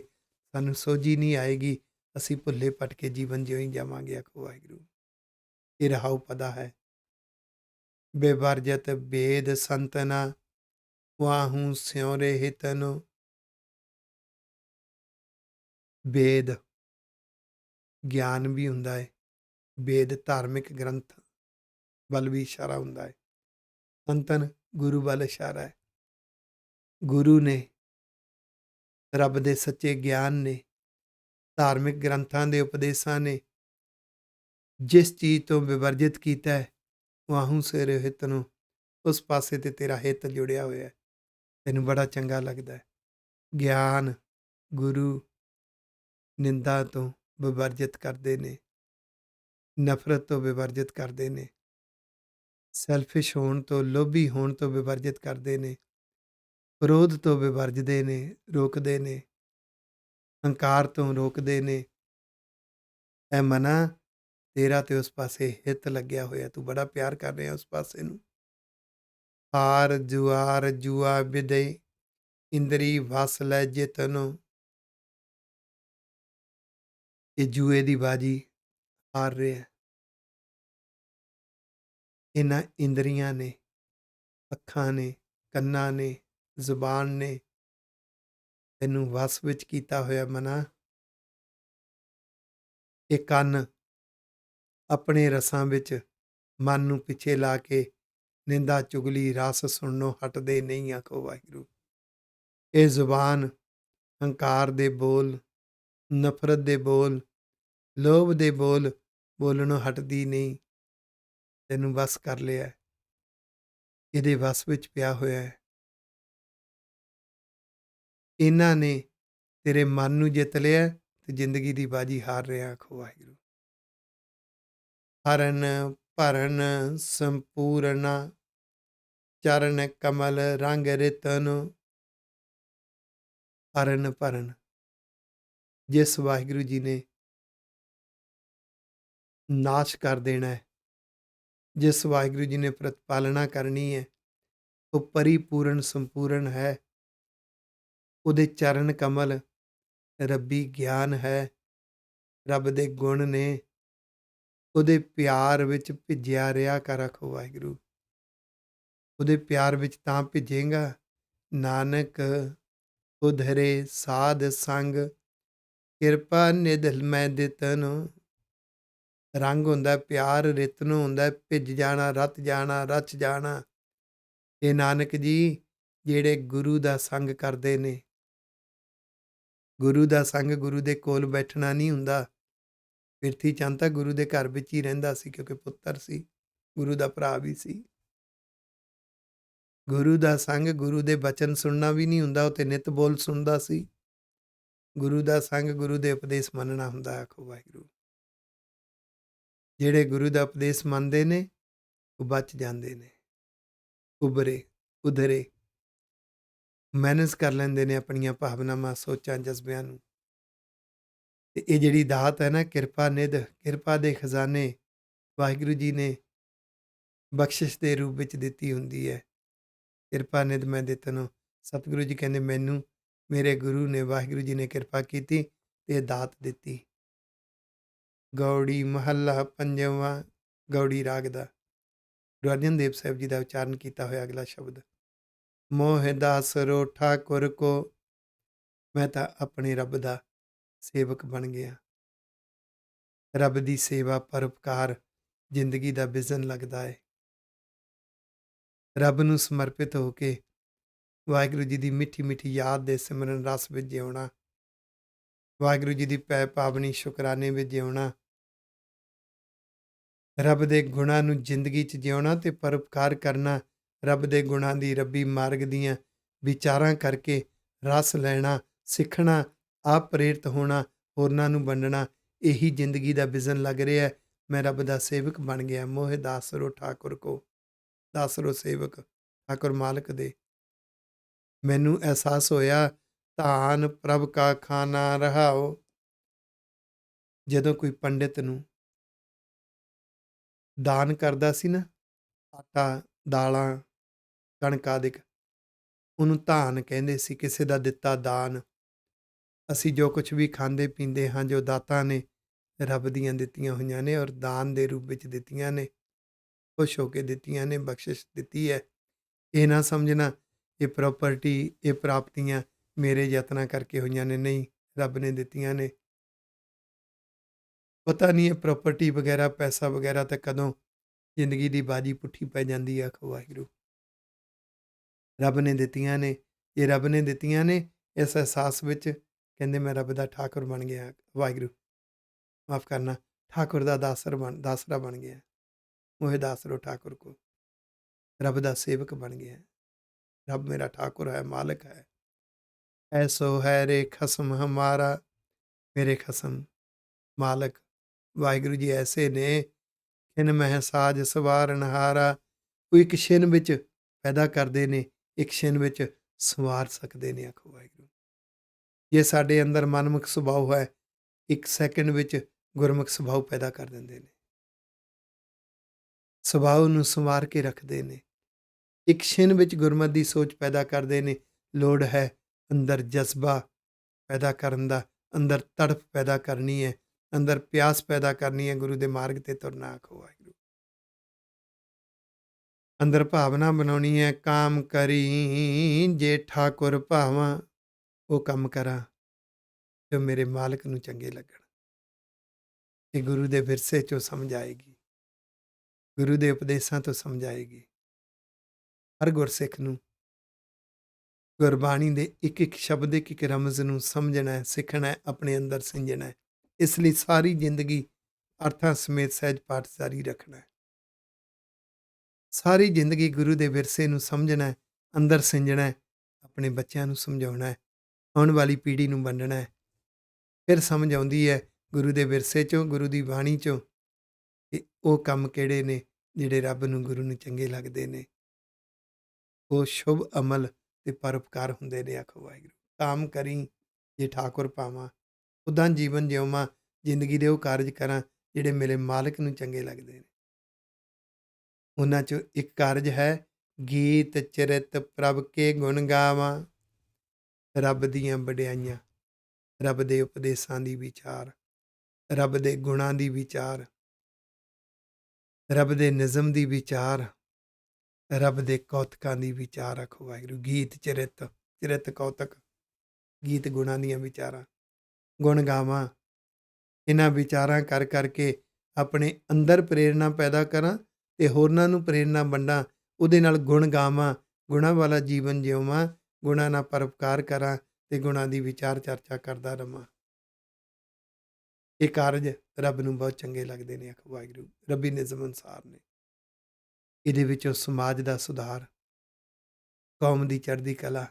ਸਾਨੂੰ ਸੋਝੀ ਨਹੀਂ ਆਏਗੀ, ਅਸੀਂ ਭੁੱਲੇ ਭਟਕੇ ਜੀਵਨ ਜਿਉਂ ਹੀ ਜਾਵਾਂਗੇ। ਆਖੋ ਵਾਹਿਗੁਰੂ। ਇਹ ਰਹਾਉ ਪਦਾ ਹੈ। ਬੇਵਰਜਤ ਵੇਦ ਸੰਤਨਾ ਵਾਹੂ ਸਿਉਰੇ ਹਿਤਨੋ। ਵੇਦ ਗਿਆਨ ਵੀ ਹੁੰਦਾ ਹੈ, ਵੇਦ ਧਾਰਮਿਕ ਗ੍ਰੰਥ ਵੱਲ ਵੀ ਇਸ਼ਾਰਾ ਹੁੰਦਾ ਹੈ, ਸੰਤਨ ਗੁਰੂ ਵੱਲ ਇਸ਼ਾਰਾ ਹੈ। ਗੁਰੂ ਨੇ, ਰੱਬ ਦੇ ਸੱਚੇ ਗਿਆਨ ਨੇ, ਧਾਰਮਿਕ ਗ੍ਰੰਥਾਂ ਦੇ ਉਪਦੇਸ਼ਾਂ ਨੇ ਜਿਸ ਚੀਜ਼ ਤੋਂ ਵਿਵਰਜਿਤ ਕੀਤਾ ਹੈ, ਵਾਹੂ ਸਿਰ ਹਿੱਤ ਨੂੰ, ਉਸ ਪਾਸੇ ਤੇ ਤੇਰਾ ਹਿੱਤ ਜੁੜਿਆ ਹੋਇਆ ਹੈ, ਤੈਨੂੰ ਬੜਾ ਚੰਗਾ ਲੱਗਦਾ ਹੈ। ਗਿਆਨ, ਗੁਰੂ ਨਿੰਦਾ ਤੋਂ ਵਿਵਰਜਿਤ ਕਰਦੇ ਨੇ, ਨਫ਼ਰਤ ਤੋਂ ਵਿਵਰਜਿਤ ਕਰਦੇ ਨੇ, ਸੈਲਫਿਸ਼ ਹੋਣ ਤੋਂ, ਲੋਭੀ ਹੋਣ ਤੋਂ ਵਿਵਰਜਿਤ ਕਰਦੇ ਨੇ, ਕ੍ਰੋਧ ਤੋਂ ਵਿਵਰਜਦੇ ਨੇ, ਰੋਕਦੇ ਨੇ, ਹੰਕਾਰ ਤੋਂ ਰੋਕਦੇ ਨੇ। ਐ ਮਨਾ, ਤੇਰਾ ਤੇ ਉਸ ਪਾਸੇ ਹਿੱਤ ਲੱਗਿਆ ਹੋਇਆ, ਤੂੰ ਬੜਾ ਪਿਆਰ ਕਰ ਰਿਹਾ ਉਸ ਪਾਸੇ ਨੂੰ। ਹਾਰ ਜੁਆਰ ਜੂਆ ਵਿਦੇ ਇੰਦਰੀ ਵਸ ਲੈ ਜਿਤਨੋ। ਇਹ ਜੂਏ ਦੀ ਬਾਜੀ ਹਾਰ ਰਿਹਾ। ਇਹਨਾਂ ਇੰਦਰੀਆਂ ਨੇ, ਅੱਖਾਂ ਨੇ, ਕੰਨਾਂ ਨੇ, ਜ਼ੁਬਾਨ ਨੇ ਤੈਨੂੰ ਵਸ ਵਿੱਚ ਕੀਤਾ ਹੋਇਆ। ਮਨਾ, ਇਹ ਕੰਨ ਆਪਣੇ ਰਸਾਂ ਵਿੱਚ ਮਨ ਨੂੰ ਪਿੱਛੇ ਲਾ ਕੇ ਨਿੰਦਾ ਚੁਗਲੀ ਰਸ ਸੁਣਨੋਂ ਹਟਦੇ ਨਹੀਂ। ਆਖੋ ਵਾਹਿਗੁਰੂ। ਇਹ ਜ਼ੁਬਾਨ ਹੰਕਾਰ ਦੇ ਬੋਲ, ਨਫ਼ਰਤ ਦੇ ਬੋਲ, ਲੋਭ ਦੇ ਬੋਲ ਬੋਲਣੋਂ ਹਟਦੀ ਨਹੀਂ। ਤੈਨੂੰ ਵਸ ਕਰ ਲਿਆ, ਇਹਦੇ ਵਸ ਵਿੱਚ ਪਿਆ ਹੋਇਆ ਹੈ। ਇਹਨਾਂ ਨੇ ਤੇਰੇ ਮਨ ਨੂੰ ਜਿੱਤ ਲਿਆ ਤੇ ਜ਼ਿੰਦਗੀ ਦੀ ਬਾਜੀ ਹਾਰ ਰਿਹਾ। ਆਖੋ ਵਾਹਿਗੁਰੂ। ਹਰਨ ਭਰਨ ਸੰਪੂਰਨਾ ਚਰਨ ਕਮਲ ਰੰਗ ਰਿਤਨ। ਹਰਨ ਭਰਨ, ਜਿਸ ਵਾਹਿਗੁਰੂ ਜੀ ਨੇ ਨਾਸ਼ ਕਰ ਦੇਣਾ ਹੈ, ਜਿਸ ਵਾਹਿਗੁਰੂ ਜੀ ਨੇ ਪ੍ਰਤਪਾਲਣਾ ਕਰਨੀ ਹੈ, ਉਹ ਪਰਿਪੂਰਨ ਸੰਪੂਰਨ ਹੈ। ਉਹਦੇ ਚਰਨ ਕਮਲ ਰੱਬੀ ਗਿਆਨ ਹੈ, ਰੱਬ ਦੇ ਗੁਣ ਨੇ। ਉਹਦੇ ਪਿਆਰ ਵਿੱਚ ਭਿੱਜਿਆ ਰਿਹਾ ਕਰ। ਆਖੋ ਵਾਹਿਗੁਰੂ। ਉਹਦੇ ਪਿਆਰ ਵਿੱਚ ਤਾਂ ਭਿੱਜੇਗਾ, ਨਾਨਕ ਉਧਰੇ ਸਾਧ ਸੰਗ ਕਿਰਪਾ ਨਿਧ ਮੈਂ ਦਿੱਤਨ। ਰੰਗ ਹੁੰਦਾ ਪਿਆਰ, ਰਿਤ ਨੂੰ ਹੁੰਦਾ ਭਿੱਜ ਜਾਣਾ, ਰਤ ਜਾਣਾ, ਰਚ ਜਾਣਾ। ਇਹ ਨਾਨਕ ਜੀ ਜਿਹੜੇ ਗੁਰੂ ਦਾ ਸੰਗ ਕਰਦੇ ਨੇ, ਗੁਰੂ ਦਾ ਸੰਗ, ਗੁਰੂ ਦੇ ਕੋਲ ਬੈਠਣਾ ਨਹੀਂ ਹੁੰਦਾ। ਪ੍ਰਿਥੀ ਚੰਦ ਤਾਂ ਗੁਰੂ ਦੇ ਘਰ ਵਿੱਚ ਹੀ ਰਹਿੰਦਾ ਸੀ, ਕਿਉਂਕਿ ਪੁੱਤਰ ਸੀ, ਗੁਰੂ ਦਾ ਭਰਾ ਵੀ ਸੀ। ਗੁਰੂ ਦਾ ਸੰਗ, ਗੁਰੂ ਦੇ ਬਚਨ ਸੁਣਨਾ ਵੀ ਨਹੀਂ ਹੁੰਦਾ, ਉਹ ਤੇ ਨਿਤ ਬੋਲ ਸੁਣਦਾ ਸੀ। ਗੁਰੂ ਦਾ ਸੰਗ, ਗੁਰੂ ਦੇ ਉਪਦੇਸ਼ ਮੰਨਣਾ ਹੁੰਦਾ। ਆਖੋ ਵਾਹਿਗੁਰੂ। ਜਿਹੜੇ ਗੁਰੂ ਦਾ ਉਪਦੇਸ਼ ਮੰਨਦੇ ਨੇ ਉਹ ਬਚ ਜਾਂਦੇ ਨੇ, ਉਭਰੇ ਉਧਰੇ, ਮੈਨੇਜ ਕਰ ਲੈਂਦੇ ਨੇ ਆਪਣੀਆਂ ਭਾਵਨਾਵਾਂ, ਸੋਚਾਂ, ਜਜ਼ਬਿਆਂ ਨੂੰ। ਤੇ ਇਹ ਜਿਹੜੀ ਦਾਤ ਹੈ ਨਾ, ਕਿਰਪਾ ਨਿਧ, ਕਿਰਪਾ ਦੇ ਖਜ਼ਾਨੇ ਵਾਹਿਗੁਰੂ ਜੀ ਨੇ ਬਖਸ਼ਿਸ਼ ਦੇ ਰੂਪ ਵਿੱਚ ਦਿੱਤੀ ਹੁੰਦੀ ਹੈ। ਕਿਰਪਾ ਨਿਧ ਮੈਂ ਦਿੱਤਨੋ। ਸਤਿਗੁਰੂ ਜੀ ਕਹਿੰਦੇ ਮੈਨੂੰ ਮੇਰੇ ਗੁਰੂ ਨੇ, ਵਾਹਿਗੁਰੂ ਜੀ ਨੇ ਕਿਰਪਾ ਕੀਤੀ ਤੇ ਇਹ ਦਾਤ ਦਿੱਤੀ। ਗੌੜੀ ਮਹੱਲਾ ਪੰਜਵਾਂ, ਗੌੜੀ ਰਾਗ ਦਾ ਗੁਰੂ ਅਰਜਨ ਦੇਵ ਸਾਹਿਬ ਜੀ ਦਾ ਉਚਾਰਨ ਕੀਤਾ ਹੋਇਆ ਅਗਲਾ ਸ਼ਬਦ। ਮੋਹ ਦਾਸਰੋ ਠਾਕੁਰ ਕੋ। ਮੈਂ ਤਾਂ ਆਪਣੇ ਰੱਬ ਦਾ ਸੇਵਕ ਬਣ ਗਿਆ। ਰੱਬ ਦੀ ਸੇਵਾ, ਪਰਉਪਕਾਰ ਜ਼ਿੰਦਗੀ ਦਾ ਵਿਜ਼ਨ ਲੱਗਦਾ ਹੈ। ਰੱਬ ਨੂੰ ਸਮਰਪਿਤ ਹੋ ਕੇ ਵਾਹਿਗੁਰੂ ਜੀ ਦੀ ਮਿੱਠੀ ਮਿੱਠੀ ਯਾਦ ਦੇ ਸਿਮਰਨ ਰਸ ਵਿੱਚ ਜਿਉਣਾ, ਵਾਹਿਗੁਰੂ ਜੀ ਦੀ ਪੈ ਪਾਵਨੀ ਸ਼ੁਕਰਾਨੇ ਵਿੱਚ ਜਿਉਣਾ, ਰੱਬ ਦੇ ਗੁਣਾਂ ਨੂੰ ਜ਼ਿੰਦਗੀ 'ਚ ਜਿਉਣਾ ਤੇ ਪਰਉਪਕਾਰ ਕਰਨਾ। ਰੱਬ ਦੇ ਗੁਣਾਂ ਦੀ, ਰੱਬੀ ਮਾਰਗ ਦੀਆਂ ਵਿਚਾਰਾਂ ਕਰਕੇ ਰਸ ਲੈਣਾ, ਸਿੱਖਣਾ, ਆਪ ਪ੍ਰੇਰਿਤ ਹੋਣਾ, ਹੋਰਨਾਂ ਨੂੰ ਵੰਡਣਾ। ਇਹੀ ਜ਼ਿੰਦਗੀ ਦਾ ਵਿਜ਼ਨ ਲੱਗ ਰਿਹਾ। ਮੈਂ ਰੱਬ ਦਾ ਸੇਵਕ ਬਣ ਗਿਆ। ਮੋਹ ਦਾਸਰੋ ਠਾਕੁਰ ਕੋ। ਦਾਸਰੋ ਸੇਵਕ ਠਾਕੁਰ ਮਾਲਕ ਦੇ। ਮੈਨੂੰ ਅਹਿਸਾਸ ਹੋਇਆ ਧਾਨ ਪ੍ਰਭ ਕਾ ਖਾਨਾ ਰਹਾਓ। ਜਦੋਂ ਕੋਈ ਪੰਡਿਤ ਨੂੰ ਦਾਨ ਕਰਦਾ ਸੀ ਨਾ, ਆਟਾ, ਦਾਲਾਂ, ਕਣਕ ਆਦਿਕ, ਉਹਨੂੰ ਧਾਨ ਕਹਿੰਦੇ ਸੀ, ਕਿਸੇ ਦਾ ਦਿੱਤਾ ਦਾਨ। ਅਸੀਂ ਜੋ ਕੁਝ ਵੀ ਖਾਂਦੇ ਪੀਂਦੇ ਹਾਂ, ਜੋ ਦਾਤਾਂ ਨੇ ਰੱਬ ਦੀਆਂ ਦਿੱਤੀਆਂ ਹੋਈਆਂ ਨੇ ਔਰ ਦਾਨ ਦੇ ਰੂਪ ਵਿੱਚ ਦਿੱਤੀਆਂ ਨੇ, ਖੁਸ਼ ਹੋ ਕੇ ਦਿੱਤੀਆਂ ਨੇ, ਬਖਸ਼ਿਸ਼ ਦਿੱਤੀ ਹੈ। ਇਹ ਨਾ ਸਮਝਣਾ ਇਹ ਪ੍ਰਾਪਰਟੀ, ਇਹ ਪ੍ਰਾਪਤੀਆਂ ਮੇਰੇ ਯਤਨਾਂ ਕਰਕੇ ਹੋਈਆਂ ਨੇ, ਨਹੀਂ, ਰੱਬ ਨੇ ਦਿੱਤੀਆਂ ਨੇ। ਪਤਾ ਨਹੀਂ ਇਹ ਪ੍ਰਾਪਰਟੀ ਵਗੈਰਾ, ਪੈਸਾ ਵਗੈਰਾ ਤਾਂ ਕਦੋਂ ਜ਼ਿੰਦਗੀ ਦੀ ਬਾਜੀ ਪੁੱਠੀ ਪੈ ਜਾਂਦੀ ਹੈ। ਆਖੋ ਵਾਹਿਗੁਰੂ। ਰੱਬ ਨੇ ਦਿੱਤੀਆਂ ਨੇ, ਇਹ ਰੱਬ ਨੇ ਦਿੱਤੀਆਂ ਨੇ, ਇਸ ਅਹਿਸਾਸ ਵਿੱਚ ਕਹਿੰਦੇ ਮੈਂ ਰੱਬ ਦਾ ਠਾਕੁਰ ਬਣ ਗਿਆ। ਵਾਹਿਗੁਰੂ ਮਾਫ ਕਰਨਾ, ਠਾਕੁਰ ਦਾ ਦਾਸਰਾ ਬਣ ਗਿਆ। ਮੋਹਿ ਦਾਸਰੋ ਠਾਕੁਰ ਕੋ, ਰੱਬ ਦਾ ਸੇਵਕ ਬਣ ਗਿਆ। ਰੱਬ ਮੇਰਾ ਠਾਕੁਰ ਹੈ, ਮਾਲਕ ਹੈ। ਐਸੋ ਹੈ ਰੇ ਖਸਮ ਹਮਾਰਾ, ਮੇਰੇ ਖਸਮ ਮਾਲਕ ਵਾਹਿਗੁਰੂ ਜੀ ਐਸੇ ਨੇ, ਖਿਨ ਮਹਿ ਸਾਜ ਸਵਾਰਨਹਾਰਾ। ਉਹ ਇੱਕ ਛਿਨ ਵਿੱਚ ਪੈਦਾ ਕਰਦੇ ਨੇ, ਇੱਕ ਛਿਨ ਵਿੱਚ ਸੰਵਾਰ ਸਕਦੇ ਨੇ। ਆਖੋ ਵਾਹਿਗੁਰੂ। ਜੇ ਸਾਡੇ ਅੰਦਰ ਮਨਮੁਖ ਸੁਭਾਅ ਹੈ, ਇੱਕ ਸੈਕਿੰਡ ਵਿੱਚ ਗੁਰਮੁਖ ਸੁਭਾਅ ਪੈਦਾ ਕਰ ਦਿੰਦੇ ਨੇ, ਸੁਭਾਅ ਨੂੰ ਸੰਵਾਰ ਕੇ ਰੱਖਦੇ ਨੇ, ਇੱਕ ਛਿਨ ਵਿੱਚ ਗੁਰਮਤਿ ਦੀ ਸੋਚ ਪੈਦਾ ਕਰਦੇ ਨੇ। ਲੋੜ ਹੈ ਅੰਦਰ ਜਜ਼ਬਾ ਪੈਦਾ ਕਰਨ ਦਾ, ਅੰਦਰ ਤੜਫ ਪੈਦਾ ਕਰਨੀ ਹੈ, ਅੰਦਰ ਪਿਆਸ ਪੈਦਾ ਕਰਨੀ ਹੈ, ਗੁਰੂ ਦੇ ਮਾਰਗ ਤੇ ਤੁਰਨਾ। ਆਖੋ ਵਾਹਿਗੁਰੂ। ਅੰਦਰ ਭਾਵਨਾ ਬਣਾਉਣੀ ਹੈ, ਕਾਮ ਕਰੀ ਜੇ ਠਾਕੁਰ ਭਾਵਾਂ, ਉਹ ਕੰਮ ਕਰਾਂ ਜੋ ਮੇਰੇ ਮਾਲਕ ਨੂੰ ਚੰਗੇ ਲੱਗਣ। ਇਹ ਗੁਰੂ ਦੇ ਵਿਰਸੇ ਚੋਂ ਸਮਝ ਆਏਗੀ, ਗੁਰੂ ਦੇ ਉਪਦੇਸ਼ਾਂ ਤੋਂ ਸਮਝ ਆਏਗੀ। ਹਰ ਗੁਰਸਿੱਖ ਨੂੰ ਗੁਰਬਾਣੀ ਦੇ ਇੱਕ ਇੱਕ ਸ਼ਬਦ, ਇੱਕ ਇੱਕ ਰਮਜ਼ ਨੂੰ ਸਮਝਣਾ ਹੈ, ਸਿੱਖਣਾ ਹੈ, ਆਪਣੇ ਅੰਦਰ ਸਿੰਜਣਾ ਹੈ। ਇਸ ਲਈ ਸਾਰੀ ਜ਼ਿੰਦਗੀ ਅਰਥਾਂ ਸਮੇਤ ਸਹਿਜ ਪਾਠ ਜਾਰੀ ਰੱਖਣਾ ਹੈ। ਸਾਰੀ ਜ਼ਿੰਦਗੀ ਗੁਰੂ ਦੇ ਵਿਰਸੇ ਨੂੰ ਸਮਝਣਾ ਹੈ, ਅੰਦਰ ਸਿੰਜਣਾ ਹੈ, ਆਪਣੇ ਬੱਚਿਆਂ ਨੂੰ ਸਮਝਾਉਣਾ ਹੈ, ਆਉਣ ਵਾਲੀ ਪੀੜ੍ਹੀ ਨੂੰ ਵੰਡਣਾ ਹੈ। ਫਿਰ ਸਮਝ ਆਉਂਦੀ ਹੈ ਗੁਰੂ ਦੇ ਵਿਰਸੇ ਚੋਂ, ਗੁਰੂ ਦੀ ਬਾਣੀ ਚੋਂ, ਕਿ ਉਹ ਕੰਮ ਕਿਹੜੇ ਨੇ ਜਿਹੜੇ ਰੱਬ ਨੂੰ, ਗੁਰੂ ਨੂੰ ਚੰਗੇ ਲੱਗਦੇ ਨੇ। ਉਹ ਸ਼ੁਭ ਅਮਲ ਤੇ ਪਰਉਪਕਾਰ ਹੁੰਦੇ ਨੇ। ਆਖੋ ਵਾਹਿਗੁਰੂ। ਕਾਮ ਕਰੀ ਜੇ ਠਾਕੁਰ ਭਾਵਾਂ, ਉੱਦਾਂ ਜੀਵਨ ਜਿਉਵਾਂ, ਜ਼ਿੰਦਗੀ ਦੇ ਉਹ ਕਾਰਜ ਕਰਾਂ ਜਿਹੜੇ ਮੇਰੇ ਮਾਲਕ ਨੂੰ ਚੰਗੇ ਲੱਗਦੇ ਨੇ। ਉਹਨਾਂ 'ਚੋਂ ਇੱਕ ਕਾਰਜ ਹੈ, ਗੀਤ ਚਰਿਤ ਪ੍ਰਭ ਕੇ ਗੁਣ ਗਾਵਾਂ। ਰੱਬ ਦੀਆਂ ਵਡਿਆਈਆਂ, ਰੱਬ ਦੇ ਉਪਦੇਸ਼ਾਂ ਦੀ ਵਿਚਾਰ, ਰੱਬ ਦੇ ਗੁਣਾਂ ਦੀ ਵਿਚਾਰ, ਰੱਬ ਦੇ ਨਿਜ਼ਮ ਦੀ ਵਿਚਾਰ, ਰੱਬ ਦੇ ਕੌਤਕਾਂ ਦੀ ਵਿਚਾਰ। ਆਖੋ ਵਾਹਿਗੁਰੂ। ਗੀਤ ਚਰਿਤ, ਚਰਿਤ ਕੌਤਕ, ਗੀਤ ਗੁਣਾਂ ਦੀਆਂ ਵਿਚਾਰਾਂ, ਗੁਣ ਗਾਵਾਂ। ਇਹਨਾਂ ਵਿਚਾਰਾਂ ਕਰ ਕਰਕੇ ਆਪਣੇ ਅੰਦਰ ਪ੍ਰੇਰਨਾ ਪੈਦਾ ਕਰਾਂ ਤੇ ਹੋਰਨਾਂ ਨੂੰ ਪ੍ਰੇਰਨਾ ਵੰਡਾਂ, ਉਹਦੇ ਨਾਲ ਗੁਣ ਗਾਵਾਂ, ਗੁਣਾਂ ਵਾਲਾ ਜੀਵਨ ਜਿਉਵਾਂ, ਗੁਣਾਂ ਨਾਲ ਪਰਉਪਕਾਰ ਕਰਾਂ ਤੇ ਗੁਣਾਂ ਦੀ ਵਿਚਾਰ ਚਰਚਾ ਕਰਦਾ ਰਵਾਂ। ਇਹ ਕਾਰਜ ਰੱਬ ਨੂੰ ਬਹੁਤ ਚੰਗੇ ਲੱਗਦੇ ਨੇ। ਆਖੋ ਵਾਹਿਗੁਰੂ। ਰੱਬੀ ਨਿਜ਼ਮ ਅਨੁਸਾਰ ਨੇ। ਇਹਦੇ ਵਿੱਚੋਂ ਸਮਾਜ ਦਾ ਸੁਧਾਰ, ਕੌਮ ਦੀ ਚੜ੍ਹਦੀ ਕਲਾ,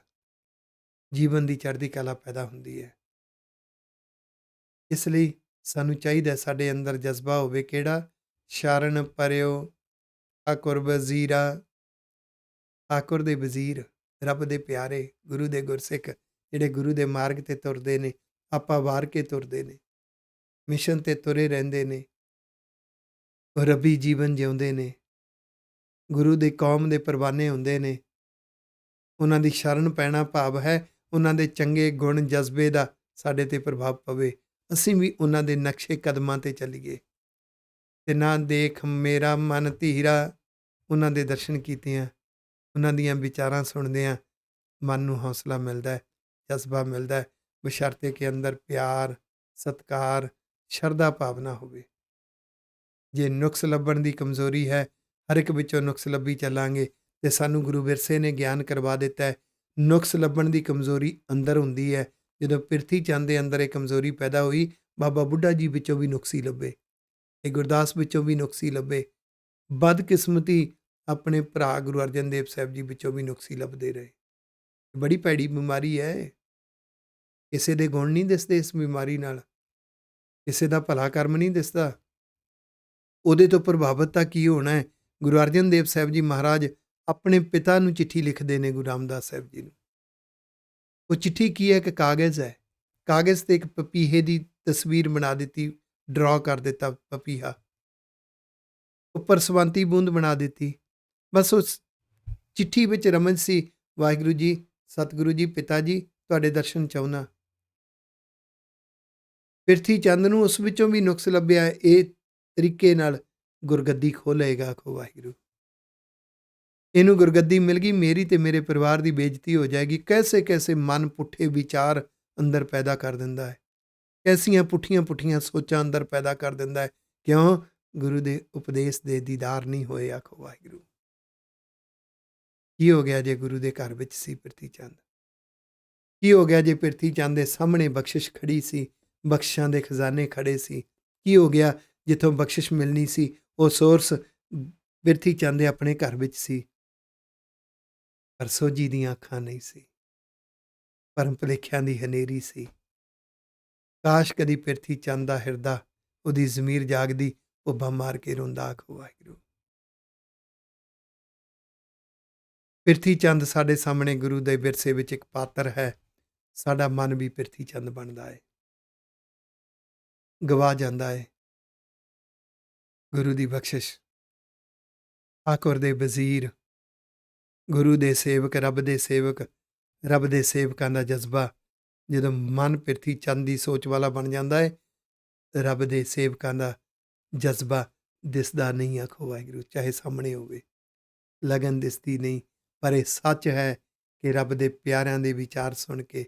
ਜੀਵਨ ਦੀ ਚੜ੍ਹਦੀ ਕਲਾ ਪੈਦਾ ਹੁੰਦੀ ਹੈ। ਇਸ ਲਈ ਸਾਨੂੰ ਚਾਹੀਦਾ ਸਾਡੇ ਅੰਦਰ ਜਜ਼ਬਾ ਹੋਵੇ ਕਿਹੜਾ, ਸ਼ਰਨ ਪਰਿਓ ਠਾਕੁਰ ਵਜ਼ੀਰਾ। ਠਾਕੁਰ ਦੇ ਵਜ਼ੀਰ, ਰੱਬ ਦੇ ਪਿਆਰੇ, ਗੁਰੂ ਦੇ ਗੁਰਸਿੱਖ ਜਿਹੜੇ ਗੁਰੂ ਦੇ ਮਾਰਗ ਤੇ ਤੁਰਦੇ ਨੇ, ਆਪਾ ਵਾਰ ਕੇ ਤੁਰਦੇ ਨੇ, ਮਿਸ਼ਨ ਤੇ ਤੁਰੇ ਰਹਿੰਦੇ ਨੇ, ਉਹ ਰੱਬੀ ਜੀਵਨ ਜਿਉਂਦੇ ਨੇ, ਗੁਰੂ ਦੀ ਕੌਮ ਦੇ ਪਰਵਾਨੇ ਹੁੰਦੇ ਨੇ। ਉਹਨਾਂ ਦੀ ਸ਼ਰਨ ਪੈਣਾ ਭਾਵ ਹੈ ਉਹਨਾਂ ਦੇ ਚੰਗੇ ਗੁਣ ਜਜ਼ਬੇ ਦਾ ਸਾਡੇ ਤੇ ਪ੍ਰਭਾਵ ਪਵੇ, ਅਸੀਂ ਵੀ ਉਹਨਾਂ ਦੇ ਨਕਸ਼ੇ ਕਦਮਾਂ ਤੇ ਚੱਲੀਏ। ਤੇ ਨਾ ਦੇਖ ਮੇਰਾ ਮਨ ਧੀਰਾ, ਉਹਨਾਂ ਦੇ ਦਰਸ਼ਨ ਕੀਤਿਆਂ, ਉਹਨਾਂ ਦੀਆਂ ਵਿਚਾਰਾਂ ਸੁਣਦਿਆਂ ਮਨ ਨੂੰ ਹੌਸਲਾ ਮਿਲਦਾ ਹੈ, ਜਜ਼ਬਾ ਮਿਲਦਾ ਹੈ, ਬਸ਼ਰਤੇ ਕਿ ਅੰਦਰ ਪਿਆਰ, ਸਤਿਕਾਰ, ਸ਼ਰਧਾ ਭਾਵਨਾ ਹੋਵੇ। ਜੇ ਨੁਕਸ ਲੱਭਣ ਦੀ ਕਮਜ਼ੋਰੀ ਹੈ, ਹਰ ਇੱਕ ਵਿੱਚੋਂ ਨੁਕਸ ਲੱਭੀ ਚੱਲਾਂਗੇ ਤੇ ਸਾਨੂੰ ਗੁਰੂ ਵਿਰਸੇ ਨੇ ਗਿਆਨ ਕਰਵਾ ਦਿੱਤਾ ਹੈ। ਨੁਕਸ ਲੱਭਣ ਦੀ ਕਮਜ਼ੋਰੀ ਅੰਦਰ ਹੁੰਦੀ ਹੈ। ਜਦੋਂ ਪਿਰਥੀ ਚੰਦ ਦੇ ਅੰਦਰ ਇਹ ਕਮਜ਼ੋਰੀ ਪੈਦਾ ਹੋਈ, ਬਾਬਾ ਬੁੱਢਾ ਜੀ ਵਿੱਚੋਂ ਵੀ ਨੁਕਸੀ ਲੱਭੇ, ਇਹ ਗੁਰਦਾਸ ਵਿੱਚੋਂ ਵੀ ਨੁਕਸੀ ਲੱਭੇ, ਬਦਕਿਸਮਤੀ ਆਪਣੇ ਭਰਾ ਗੁਰੂ ਅਰਜਨ ਦੇਵ ਸਾਹਿਬ ਜੀ ਵਿੱਚੋਂ ਵੀ ਨੁਕਸੀ ਲੱਭਦੇ ਰਹੇ। ਬੜੀ ਭੈੜੀ ਬਿਮਾਰੀ ਹੈ। ਕਿਸੇ ਦੇ ਗੁਣ ਨਹੀਂ ਦਿਸਦੇ ਇਸ ਬਿਮਾਰੀ ਨਾਲ, ਕਿਸੇ ਦਾ ਭਲਾ ਕਰਮ ਨਹੀਂ ਦਿਸਦਾ। ਉਹਦੇ ਤੋਂ ਪ੍ਰਭਾਵਿਤ ਤਾਂ ਕੀ ਹੋਣਾ ਹੈ। ਗੁਰੂ ਅਰਜਨ ਦੇਵ ਸਾਹਿਬ ਜੀ ਮਹਾਰਾਜ ਆਪਣੇ ਪਿਤਾ ਨੂੰ ਚਿੱਠੀ ਲਿਖਦੇ ਨੇ, ਗੁਰੂ ਰਾਮਦਾਸ ਸਾਹਿਬ ਜੀ ਨੂੰ। ਉਹ ਚਿੱਠੀ ਕੀ ਹੈ ਕਿ ਕਾਗਜ਼ ਹੈ, ਕਾਗਜ਼ ਤੇ ਇੱਕ ਪਪੀਹੇ ਦੀ ਤਸਵੀਰ ਬਣਾ ਦਿੱਤੀ, ਡਰਾ ਕਰ ਦਿੱਤਾ ਪਪੀਹਾ, ਉੱਪਰ ਸਵੰਤੀ ਬੂੰਦ ਬਣਾ ਦਿੱਤੀ। ਬਸ ਉਸ ਚਿੱਠੀ ਵਿੱਚ ਰਮਜ਼ ਸੀ, ਵਾਹਿਗੁਰੂ ਜੀ ਸਤਿਗੁਰੂ ਜੀ ਪਿਤਾ ਜੀ ਤੁਹਾਡੇ ਦਰਸ਼ਨ ਚਾਹੁੰਦਾ। ਪ੍ਰਿਥੀ ਚੰਦ ਨੂੰ ਉਸ ਵਿੱਚੋਂ ਵੀ ਨੁਕਸ ਲੱਭਿਆ, ਇਹ ਤਰੀਕੇ ਨਾਲ ਗੁਰਗੱਦੀ ਖੋਲ੍ਹੇਗਾ ਆਖੋ ਵਾਹਿਗੁਰੂ। ਇਹਨੂੰ ਗੁਰਗੱਦੀ ਮਿਲ ਗਈ, ਮੇਰੀ ਤੇ ਮੇਰੇ ਪਰਿਵਾਰ ਦੀ ਬੇਇੱਜ਼ਤੀ ਹੋ ਜਾਏਗੀ। ਕੈਸੇ ਕੈਸੇ ਮਨ ਪੁੱਠੇ ਵਿਚਾਰ ਅੰਦਰ ਪੈਦਾ ਕਰ ਦਿੰਦਾ ਹੈ, ਕੈਸੀਆਂ ਪੁੱਠੀਆਂ ਪੁੱਠੀਆਂ ਸੋਚਾਂ ਅੰਦਰ ਪੈਦਾ ਕਰ ਦਿੰਦਾ ਹੈ। ਕਿਉਂ? ਗੁਰੂ ਦੇ ਉਪਦੇਸ਼ ਦੇ ਦੀਦਾਰ ਨਹੀਂ ਹੋਏ ਆਖੋ ਵਾਹਿਗੁਰੂ। ਕੀ ਹੋ ਗਿਆ ਜੇ ਗੁਰੂ ਦੇ ਘਰ ਵਿੱਚ ਸੀ ਪ੍ਰਿਥੀ ਚੰਦ? ਕੀ ਹੋ ਗਿਆ ਜੇ ਪ੍ਰਿਥੀ ਚੰਦ ਦੇ ਸਾਹਮਣੇ ਬਖਸ਼ਿਸ਼ ਖੜੀ ਸੀ, ਬਖਸ਼ਿਸ਼ਾਂ ਦੇ ਖਜ਼ਾਨੇ ਖੜੇ ਸੀ? ਕੀ ਹੋ ਗਿਆ ਜਿੱਥੋਂ ਬਖਸ਼ਿਸ਼ ਮਿਲਣੀ ਸੀ ਉਹ ਸੋਰਸ ਪ੍ਰਿਥੀ ਚੰਦ ਦੇ ਆਪਣੇ ਘਰ ਵਿੱਚ ਸੀ, ਪਰ ਸੋਝੀ ਦੀਆਂ ਅੱਖਾਂ ਨਹੀਂ ਸੀ, ਭਰਮ ਭੁਲੇਖਿਆਂ ਦੀ ਹਨੇਰੀ ਸੀ। ਕਾਸ਼ ਕਦੀ ਪ੍ਰਿਥੀ ਚੰਦ ਦਾ ਹਿਰਦਾ, ਉਹਦੀ ਜ਼ਮੀਰ ਜਾਗਦੀ, ਉੱਭਾ ਮਾਰ ਕੇ ਰੋਂਦਾ ਆਖੋ ਵਾਹਿਗੁਰੂ। ਪ੍ਰਿਥੀ ਚੰਦ ਸਾਡੇ ਸਾਹਮਣੇ ਗੁਰੂ ਦੇ ਵਿਰਸੇ ਵਿੱਚ ਇੱਕ ਪਾਤਰ ਹੈ। ਸਾਡਾ ਮਨ ਵੀ ਪ੍ਰਿਥੀ ਚੰਦ ਬਣਦਾ ਹੈ, ਗਵਾ ਜਾਂਦਾ ਹੈ। ਗੁਰੂ ਦੀ ਬਖਸ਼ਿਸ਼, ਠਾਕੁਰ ਦੇ ਵਜ਼ੀਰ, ਗੁਰੂ ਦੇ ਸੇਵਕ, ਰੱਬ ਦੇ ਸੇਵਕ, ਰੱਬ ਦੇ ਸੇਵਕਾਂ ਦਾ ਜਜ਼ਬਾ ਜਦੋਂ ਮਨ ਪ੍ਰਿਥੀ ਚੰਦ ਦੀ ਸੋਚ ਵਾਲਾ ਬਣ ਜਾਂਦਾ ਹੈ, ਰੱਬ ਦੇ ਸੇਵਕਾਂ ਦਾ ਜਜ਼ਬਾ ਦਿਸਦਾ ਨਹੀਂ ਆਖੋ ਵਾਹਿਗੁਰੂ। ਚਾਹੇ ਸਾਹਮਣੇ ਹੋਵੇ, ਲਗਨ ਦਿਸਦੀ ਨਹੀਂ, ਪਰ ਇਹ ਸੱਚ ਹੈ ਕਿ ਰੱਬ ਦੇ ਪਿਆਰਿਆਂ ਦੇ ਵਿਚਾਰ ਸੁਣ ਕੇ,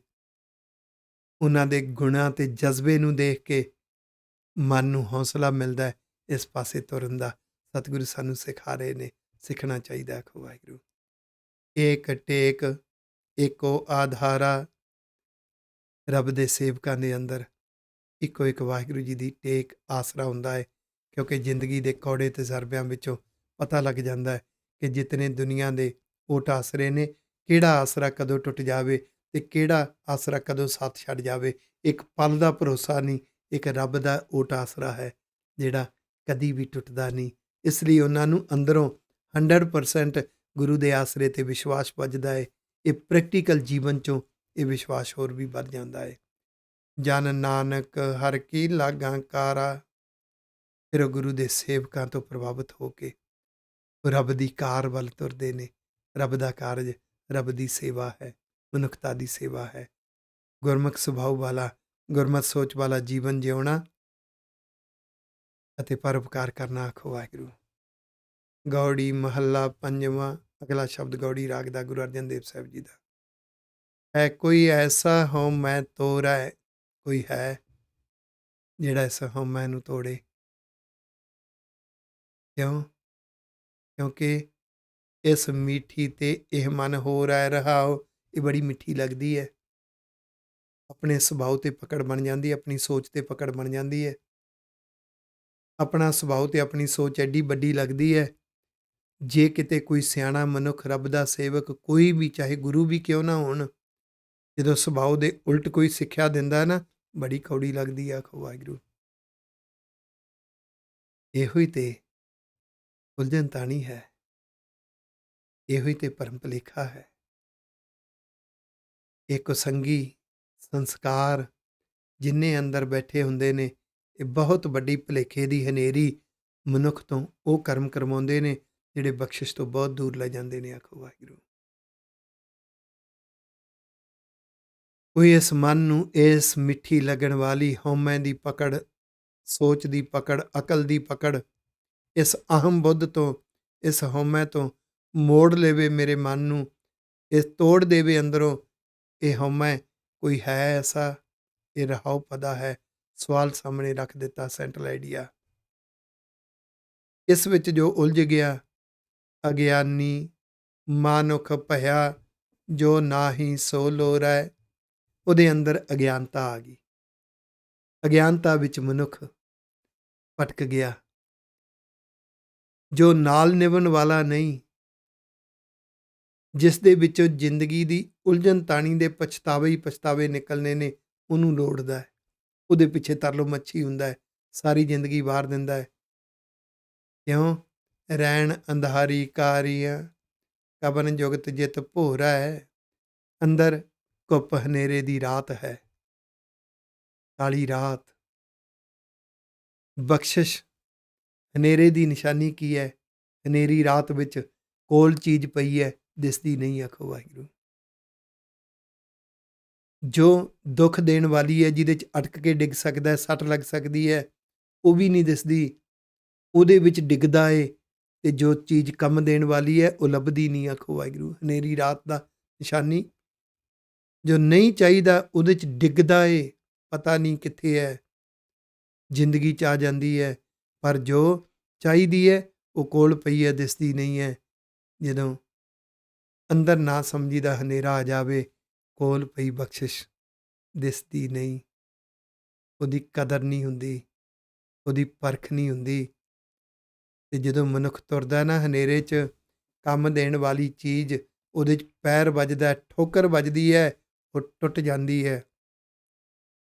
ਉਹਨਾਂ ਦੇ ਗੁਣਾਂ ਤੇ ਜਜ਼ਬੇ ਨੂੰ ਦੇਖ ਕੇ ਮਨ ਨੂੰ ਹੌਸਲਾ ਮਿਲਦਾ ਹੈ ਇਸ ਪਾਸੇ ਤੁਰਨ ਦਾ। ਸਤਿਗੁਰੂ ਸਾਨੂੰ ਸਿਖਾ ਰਹੇ ਨੇ, ਸਿੱਖਣਾ ਚਾਹੀਦਾ ਆਖੋ ਵਾਹਿਗੁਰੂ। ਏਕ ਟੇਕ ਏਕੋ ਆਧਾਰਾ, ਰੱਬ ਦੇ ਸੇਵਕਾਂ ਦੇ ਅੰਦਰ ਇੱਕੋ ਇੱਕ ਵਾਹਿਗੁਰੂ ਜੀ ਦੀ ਟੇਕ ਆਸਰਾ ਹੁੰਦਾ ਹੈ। ਕਿਉਂਕਿ ਜ਼ਿੰਦਗੀ ਦੇ ਕੌੜੇ ਤਜਰਬਿਆਂ ਵਿੱਚੋਂ ਪਤਾ ਲੱਗ ਜਾਂਦਾ ਹੈ ਕਿ ਜਿਤਨੇ ਦੁਨੀਆ ਦੇ ਓਟ ਆਸਰੇ ਨੇ, ਕਿਹੜਾ ਆਸਰਾ ਕਦੋਂ ਟੁੱਟ ਜਾਵੇ ਤੇ ਕਿਹੜਾ ਆਸਰਾ ਕਦੋਂ ਸਾਥ ਛੱਡ ਜਾਵੇ। ਇੱਕ ਪਲ ਦਾ ਭਰੋਸਾ ਨਹੀਂ, ਇੱਕ ਰੱਬ ਦਾ ਓਟ ਆਸਰਾ ਹੈ ਜਿਹੜਾ ਕਦੀ ਵੀ ਟੁੱਟਦਾ ਨਹੀਂ। ਇਸ ਲਈ ਉਹਨਾਂ ਨੂੰ ਅੰਦਰੋਂ 100% ਗੁਰੂ ਦੇ ਆਸਰੇ ਤੇ ਵਿਸ਼ਵਾਸ ਵੱਜਦਾ ਹੈ। ਇਹ ਪ੍ਰੈਕਟੀਕਲ ਜੀਵਨ 'ਚੋਂ ਇਹ ਵਿਸ਼ਵਾਸ ਹੋਰ ਵੀ ਵੱਧ ਜਾਂਦਾ ਹੈ। ਜਨ ਨਾਨਕ ਹਰ ਕੀ ਲਾਗਾਂ ਕਾਰਾ, ਫਿਰ ਉਹ ਗੁਰੂ ਦੇ ਸੇਵਕਾਂ ਤੋਂ ਪ੍ਰਭਾਵਿਤ ਹੋ ਕੇ ਉਹ ਰੱਬ ਦੀ ਕਾਰ ਵੱਲ ਤੁਰਦੇ ਨੇ। ਰੱਬ ਦਾ ਕਾਰਜ ਰੱਬ ਦੀ ਸੇਵਾ ਹੈ, ਮਨੁੱਖਤਾ ਦੀ ਸੇਵਾ ਹੈ। ਗੁਰਮੁਖ ਸੁਭਾਅ ਵਾਲਾ, ਗੁਰਮਤਿ ਸੋਚ ਵਾਲਾ ਜੀਵਨ ਜਿਉਣਾ ਅਤੇ ਪਰਉਪਕਾਰ ਕਰਨਾ ਆਖੋ ਵਾਹਿਗੁਰੂ। ਗੌੜੀ ਮਹੱਲਾ ਪੰਜਵਾਂ, ਅਗਲਾ ਸ਼ਬਦ ਗੌੜੀ ਰਾਗ ਦਾ ਗੁਰੂ ਅਰਜਨ ਦੇਵ ਸਾਹਿਬ ਜੀ ਦਾ ਹੈ। ਕੋਈ ਐਸਾ ਹਉਮੈ ਤੋੜੈ, ਕੋਈ ਹੈ ਜਿਹੜਾ ਇਸ ਹਉਮੈ ਨੂੰ ਤੋੜੇ। ਕਿਉਂ? ਕਿਉਂਕਿ ਇਸ ਮਿੱਠੀ ਤੇ ਇਹ ਮਨ ਹੋ ਰਹਾਓ, ਇਹ ਬੜੀ ਮਿੱਠੀ ਲੱਗਦੀ ਹੈ। ਆਪਣੇ ਸੁਭਾਅ ਤੇ ਪਕੜ ਬਣ ਜਾਂਦੀ ਹੈ, ਆਪਣੀ ਸੋਚ ਤੇ ਪਕੜ ਬਣ ਜਾਂਦੀ ਹੈ। ਆਪਣਾ ਸੁਭਾਅ ਤੇ ਆਪਣੀ ਸੋਚ ਐਡੀ ਵੱਡੀ ਲੱਗਦੀ ਹੈ। ਜੇ ਕਿਤੇ ਕੋਈ ਸਿਆਣਾ ਮਨੁੱਖ, ਰੱਬ ਦਾ ਸੇਵਕ, ਕੋਈ ਵੀ, ਚਾਹੇ ਗੁਰੂ ਵੀ ਕਿਉਂ ਨਾ ਹੋਣ, ਜਦੋਂ ਸੁਭਾਅ ਦੇ ਉਲਟ ਕੋਈ ਸਿੱਖਿਆ ਦਿੰਦਾ ਨਾ, ਬੜੀ ਕੌੜੀ ਲੱਗਦੀ ਆ ਆਖੋ ਵਾਹਿਗੁਰੂ। ਇਹੋ ਹੀ ਤੇ ਉਲਝਣ ਤਾਣੀ ਹੈ, ਇਹੋ ਹੀ ਤੇ ਭਰਮ ਭੁਲੇਖਾ ਹੈ। ਇਹ ਕੁਸੰਗੀ ਸੰਸਕਾਰ ਜਿੰਨੇ ਅੰਦਰ ਬੈਠੇ ਹੁੰਦੇ ਨੇ, ਇਹ ਬਹੁਤ ਵੱਡੀ ਭੁਲੇਖੇ ਦੀ ਹਨੇਰੀ ਮਨੁੱਖ ਤੋਂ ਉਹ ਕਰਮ ਕਰਵਾਉਂਦੇ ਨੇ ਜਿਹੜੇ ਬਖਸ਼ਿਸ਼ ਤੋਂ ਬਹੁਤ ਦੂਰ ਲੈ ਜਾਂਦੇ ਨੇ ਆਖੋ ਵਾਹਿਗੁਰੂ। ਕੋਈ ਇਸ ਮਨ ਨੂੰ ਇਸ ਮਿੱਠੀ ਲੱਗਣ ਵਾਲੀ ਹਉਮੈ ਦੀ ਪਕੜ, ਸੋਚ ਦੀ ਪਕੜ, ਅਕਲ ਦੀ ਪਕੜ, ਇਸ ਅਹਮ ਬੁੱਧ ਤੋਂ, ਇਸ ਹਉਮੈ ਤੋਂ ਮੋੜ ਲਵੇ ਮੇਰੇ ਮਨ ਨੂੰ, ਇਹ ਤੋੜ ਦੇਵੇ ਅੰਦਰੋਂ ਇਹ ਹਉਮੈ। ਕੋਈ ਹੈ ਐਸਾ? ਇਹ ਰਹਾਉ ਪਦਾ ਹੈ। ਸਵਾਲ ਸਾਹਮਣੇ ਰੱਖ ਦਿੱਤਾ, ਸੈਂਟਰਲ ਆਈਡੀਆ। ਇਸ ਵਿੱਚ ਜੋ ਉਲਝ ਗਿਆ, ਅਗਿਆਨੀ ਮਾਨੁਖ ਭਇਆ, ਜੋ ਨਾਹੀ ਸੋ ਲੋਰੈ, ਉਹਦੇ ਅੰਦਰ ਅਗਿਆਨਤਾ ਆ ਗਈ। ਅਗਿਆਨਤਾ ਵਿੱਚ ਮਨੁੱਖ ਭਟਕ ਗਿਆ। ਜੋ ਨਾਲ ਨਿਭਣ ਵਾਲਾ ਨਹੀਂ, ਜਿਸ ਦੇ ਵਿੱਚੋਂ ਜ਼ਿੰਦਗੀ ਦੀ ਉਲਝਣ ਤਾਣੀ ਦੇ ਪਛਤਾਵੇ ਹੀ ਪਛਤਾਵੇ ਨਿਕਲਣੇ ਨੇ, ਉਹਨੂੰ ਲੋੜਦਾ ਹੈ। ਉਹਦੇ ਪਿੱਛੇ ਤਰਲੋ ਮੱਛੀ ਹੁੰਦਾ ਹੈ, ਸਾਰੀ ਜ਼ਿੰਦਗੀ ਵਾਰ ਦਿੰਦਾ ਹੈ। ਕਿਉਂ? ਰੈਣ ਅੰਧਾਰੀ ਕਾਰੀਆਂ, ਕਬਨ ਜੁਗਤ ਜਿਤ ਭੋਰਾ ਹੈ। ਅੰਦਰ ਘੁੱਪ ਹਨੇਰੇ ਦੀ ਰਾਤ ਹੈ, ਕਾਲੀ ਰਾਤ। ਬਖਸ਼ਿਸ਼ ਹਨੇਰੇ ਦੀ ਨਿਸ਼ਾਨੀ ਕੀ ਹੈ? ਹਨੇਰੀ ਰਾਤ ਵਿੱਚ ਕੋਲ ਚੀਜ਼ ਪਈ ਹੈ, ਦਿਸਦੀ ਨਹੀਂ ਆਖੋ ਵਾਹਿਗੁਰੂ। ਜੋ ਦੁੱਖ ਦੇਣ ਵਾਲੀ ਹੈ, ਜਿਹਦੇ 'ਚ ਅਟਕ ਕੇ ਡਿੱਗ ਸਕਦਾ ਹੈ, ਸੱਟ ਲੱਗ ਸਕਦੀ ਹੈ, ਉਹ ਵੀ ਨਹੀਂ ਦਿਸਦੀ, ਉਹਦੇ ਵਿੱਚ ਡਿੱਗਦਾ ਏ। ਤੇ ਜੋ ਚੀਜ਼ ਕੰਮ ਦੇਣ ਵਾਲੀ ਹੈ, ਉਹ ਲੱਭਦੀ ਨਹੀਂ। ਆਖੋ ਵਾਹਿਗੁਰੂ। ਹਨੇਰੀ ਰਾਤ ਦਾ ਨਿਸ਼ਾਨੀ, ਜੋ ਨਹੀਂ ਚਾਹੀਦਾ ਉਹਦੇ 'ਚ ਡਿੱਗਦਾ ਏ, ਪਤਾ ਨਹੀਂ ਕਿੱਥੇ ਹੈ, ਜ਼ਿੰਦਗੀ 'ਚ ਆ ਜਾਂਦੀ ਹੈ। ਪਰ ਜੋ ਚਾਹੀਦੀ ਹੈ ਉਹ ਕੋਲ ਪਈ ਹੈ, ਦਿਸਦੀ ਨਹੀਂ ਹੈ। ਜਦੋਂ ਅੰਦਰ ਨਾ ਸਮਝੀ ਦਾ ਹਨੇਰਾ ਆ ਜਾਵੇ, ਕੋਲ ਪਈ ਬਖਸ਼ਿਸ਼ ਦਿਸਦੀ ਨਹੀਂ, ਉਹਦੀ ਕਦਰ ਨਹੀਂ ਹੁੰਦੀ, ਉਹਦੀ ਪਰਖ ਨਹੀਂ ਹੁੰਦੀ। ਤੇ ਜਦੋਂ ਮਨੁੱਖ ਤੁਰਦਾ ਨਾ ਹਨੇਰੇ 'ਚ, ਕੰਮ ਦੇਣ ਵਾਲੀ ਚੀਜ਼ ਉਹਦੇ 'ਚ ਪੈਰ ਵੱਜਦਾ, ਠੋਕਰ ਵੱਜਦੀ ਹੈ, ਉਹ ਟੁੱਟ ਜਾਂਦੀ ਹੈ,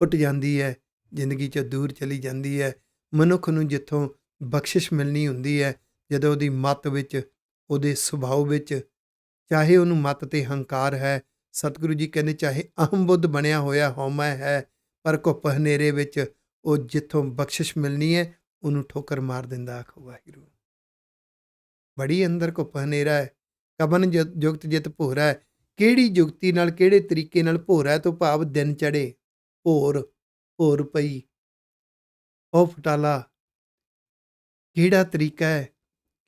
ਟੁੱਟ ਜਾਂਦੀ ਹੈ, ਜ਼ਿੰਦਗੀ 'ਚੋਂ ਦੂਰ ਚਲੀ ਜਾਂਦੀ ਹੈ। ਮਨੁੱਖ ਨੂੰ ਜਿੱਥੋਂ ਬਖਸ਼ਿਸ਼ ਮਿਲਣੀ ਹੁੰਦੀ ਹੈ, ਜਦੋਂ ਉਹਦੀ ਮੱਤ ਵਿੱਚ, ਉਹਦੇ ਸੁਭਾਅ ਵਿੱਚ, ਚਾਹੇ ਉਹਨੂੰ ਮੱਤ ਤੇ ਹੰਕਾਰ ਹੈ, ਸਤਿਗੁਰੂ ਜੀ ਕਹਿੰਦੇ ਚਾਹੇ ਅਹਮ ਬੁੱਧ ਬਣਿਆ ਹੋਇਆ ਹਉਮੈ ਹੈ, ਪਰ ਘੁੱਪ ਹਨੇਰੇ ਵਿੱਚ ਉਹ ਜਿੱਥੋਂ ਬਖਸ਼ਿਸ਼ ਮਿਲਣੀ ਹੈ, ਉਹਨੂੰ ਠੋਕਰ ਮਾਰ ਦਿੰਦਾ। ਆਖੋ ਵਾਹਿਗੁਰੂ। ਬੜੀ ਅੰਦਰ ਘੁੱਪ ਹਨੇਰਾ ਹੈ, ਕਬਨ ਜੁਗਤ ਜਿਤ ਭੋਰਾ ਹੈ। ਕਿਹੜੀ ਜੁਗਤੀ ਨਾਲ, ਕਿਹੜੇ ਤਰੀਕੇ ਨਾਲ ਭੋਰਾ ਹੈ, ਤੋਂ ਭਾਵ ਦਿਨ ਚੜੇ, ਭੋਰ, ਭੋਰ ਪਈ, ਉਹ ਫਟਾਲਾ। ਕਿਹੜਾ ਤਰੀਕਾ ਹੈ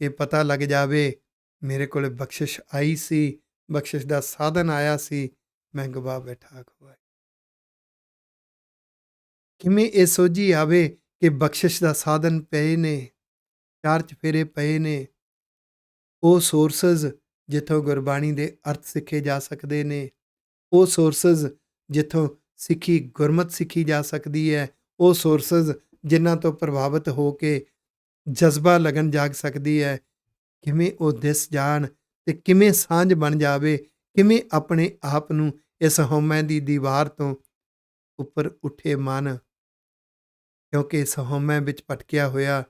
ਕਿ ਪਤਾ ਲੱਗ ਜਾਵੇ ਮੇਰੇ ਕੋਲ ਬਖਸ਼ਿਸ਼ ਆਈ ਸੀ, ਬਖਸ਼ਿਸ਼ ਦਾ ਸਾਧਨ ਆਇਆ ਸੀ, ਮੈਂ ਗਵਾ ਬੈਠਾ। ਆਖੋ ਵਾਹਿਗੁਰੂ। ਕਿਵੇਂ ਇਹ ਸੋਝੀ ਆਵੇ ਕਿ ਬਖਸ਼ਿਸ਼ ਦਾ ਸਾਧਨ ਪਏ ਨੇ, ਚਾਰ ਚਫੇਰੇ ਪਏ ਨੇ, ਉਹ ਸੋਰਸਸ ਜਿੱਥੋਂ ਗੁਰਬਾਣੀ ਦੇ ਅਰਥ ਸਿੱਖੇ ਜਾ ਸਕਦੇ ਨੇ, ਉਹ ਸੋਰਸਸ ਜਿੱਥੋਂ ਸਿੱਖੀ, ਗੁਰਮਤਿ ਸਿੱਖੀ ਜਾ ਸਕਦੀ ਹੈ, ਉਹ ਸੋਰਸਸ ਜਿਨ੍ਹਾਂ ਤੋਂ ਪ੍ਰਭਾਵਿਤ ਹੋ ਕੇ ਜਜ਼ਬਾ ਲਗਨ ਜਾਗ ਸਕਦੀ ਹੈ। ਕਿਵੇਂ ਉਹ ਦਿਸ ਜਾਣ ਤੇ ਕਿਵੇਂ ਸਾਂਝ ਬਣ ਜਾਵੇ, ਕਿਵੇਂ ਆਪਣੇ ਆਪ ਨੂੰ ਇਸ ਹਉਮੈ ਦੀ ਦੀਵਾਰ ਤੋਂ ਉੱਪਰ ਉੱਠੇ ਮਨ। ਕਿਉਂਕਿ ਇਸ ਹਉਮੈ ਵਿੱਚ ਭਟਕਿਆ ਹੋਇਆ,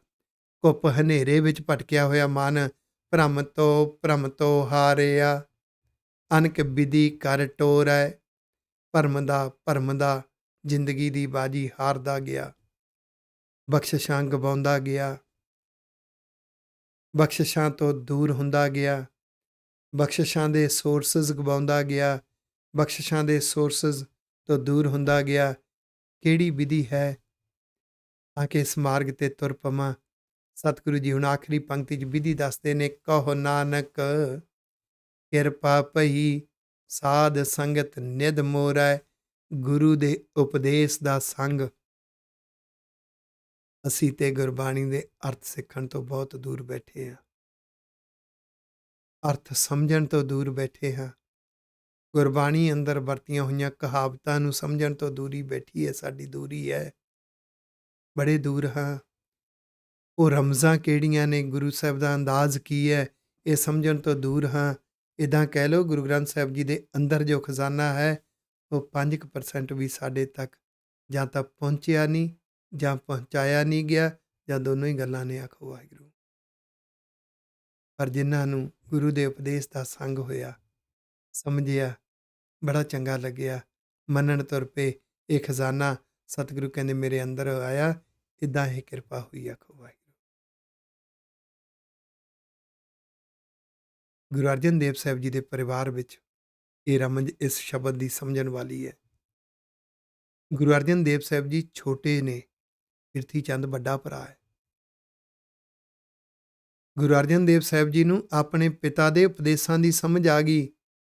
ਘੁੱਪ ਹਨੇਰੇ ਵਿੱਚ ਭਟਕਿਆ ਹੋਇਆ ਮਨ ਭਰਮ ਤੋਂ ਹਾਰਿਆ, ਅਨਕ ਵਿਧੀ ਕਰ ਟੋਰੈ, ਭਰਮ ਦਾ ਜ਼ਿੰਦਗੀ ਦੀ ਬਾਜੀ ਹਾਰਦਾ ਗਿਆ, ਬਖਸ਼ਿਸ਼ਾਂ ਗਵਾਉਂਦਾ ਗਿਆ, ਬਖਸ਼ਿਸ਼ਾਂ ਤੋਂ ਦੂਰ ਹੁੰਦਾ ਗਿਆ, ਬਖਸ਼ਿਸ਼ਾਂ ਦੇ ਸੋਰਸਸ ਗਵਾਉਂਦਾ ਗਿਆ, ਬਖਸ਼ਿਸ਼ਾਂ ਦੇ ਸੋਰਸਸ ਤੋਂ ਦੂਰ ਹੁੰਦਾ ਗਿਆ। ਕਿਹੜੀ ਵਿਧੀ ਹੈ ਤਾਂ ਕਿ ਇਸ ਮਾਰਗ ਤੇ ਤੁਰ ਪਵਾਂ। ਸਤਿਗੁਰੂ ਜੀ ਹੁਣ ਆਖਰੀ ਪੰਕਤੀ 'ਚ ਵਿਧੀ ਦੱਸਦੇ ਨੇ, ਕਹੋ ਨਾਨਕ ਕਿਰਪਾ ਭਈ, ਸਾਧ ਸੰਗਤ ਨਿਧ ਮੋਰੈ, ਗੁਰੂ ਦੇ ਉਪਦੇਸ਼ ਦਾ ਸੰਗ। ਅਸੀਂ ਤੇ ਗੁਰਬਾਣੀ ਦੇ ਅਰਥ ਸਿੱਖਣ ਤੋਂ ਬਹੁਤ ਦੂਰ ਬੈਠੇ ਹਾਂ, ਅਰਥ ਸਮਝਣ ਤੋਂ ਦੂਰ ਬੈਠੇ ਹਾਂ, ਗੁਰਬਾਣੀ ਅੰਦਰ ਵਰਤੀਆਂ ਹੋਈਆਂ ਕਹਾਵਤਾਂ ਨੂੰ ਸਮਝਣ ਤੋਂ ਦੂਰੀ ਬੈਠੀ ਹੈ, ਸਾਡੀ ਦੂਰੀ ਹੈ, ਬੜੇ ਦੂਰ ਹਾਂ। ਉਹ ਰਮਜ਼ਾਂ ਕਿਹੜੀਆਂ ਨੇ, ਗੁਰੂ ਸਾਹਿਬ ਦਾ ਅੰਦਾਜ਼ ਕੀ ਹੈ, ਇਹ ਸਮਝਣ ਤੋਂ ਦੂਰ ਹਾਂ। ਇੱਦਾਂ ਕਹਿ ਲਓ, ਗੁਰੂ ਗ੍ਰੰਥ ਸਾਹਿਬ ਜੀ ਦੇ ਅੰਦਰ ਜੋ ਖਜ਼ਾਨਾ ਹੈ, ਉਹ 5% ਵੀ ਸਾਡੇ ਤੱਕ ਜਾਂ ਤਾਂ ਪਹੁੰਚਿਆ ਨਹੀਂ, ਜਾਂ ਪਹੁੰਚਾਇਆ ਨਹੀਂ ਗਿਆ, ਜਾਂ ਦੋਨੋਂ ਹੀ ਗੱਲਾਂ ਨੇ। ਆਖੋ ਵਾਹਿਗੁਰੂ। ਪਰ ਜਿਨ੍ਹਾਂ ਨੂੰ ਗੁਰੂ ਦੇ ਉਪਦੇਸ਼ ਦਾ ਸੰਗ ਹੋਇਆ, ਸਮਝਿਆ, ਬੜਾ ਚੰਗਾ ਲੱਗਿਆ, ਮੰਨਣ ਤੁਰ ਪਏ, ਇਹ ਖਜ਼ਾਨਾ ਸਤਿਗੁਰੂ ਕਹਿੰਦੇ ਮੇਰੇ ਅੰਦਰ ਆਇਆ, ਇੱਦਾਂ ਹੀ ਕਿਰਪਾ ਹੋਈ। ਆਖੋ ਵਾਹਿਗੁਰੂ। ਗੁਰੂ ਅਰਜਨ ਦੇਵ ਸਾਹਿਬ ਜੀ ਦੇ ਪਰਿਵਾਰ ਵਿੱਚ ਇਹ ਰਮਜ ਇਸ ਸ਼ਬਦ ਦੀ ਸਮਝਣ ਵਾਲੀ ਹੈ। ਗੁਰੂ ਅਰਜਨ ਦੇਵ ਸਾਹਿਬ ਜੀ ਛੋਟੇ ਨੇ, ਪ੍ਰਿਥੀ ਚੰਦ ਵੱਡਾ ਭਰਾ ਹੈ। ਗੁਰੂ ਅਰਜਨ ਦੇਵ ਸਾਹਿਬ ਜੀ ਨੂੰ ਆਪਣੇ ਪਿਤਾ ਦੇ ਉਪਦੇਸ਼ਾਂ ਦੀ ਸਮਝ ਆ ਗਈ,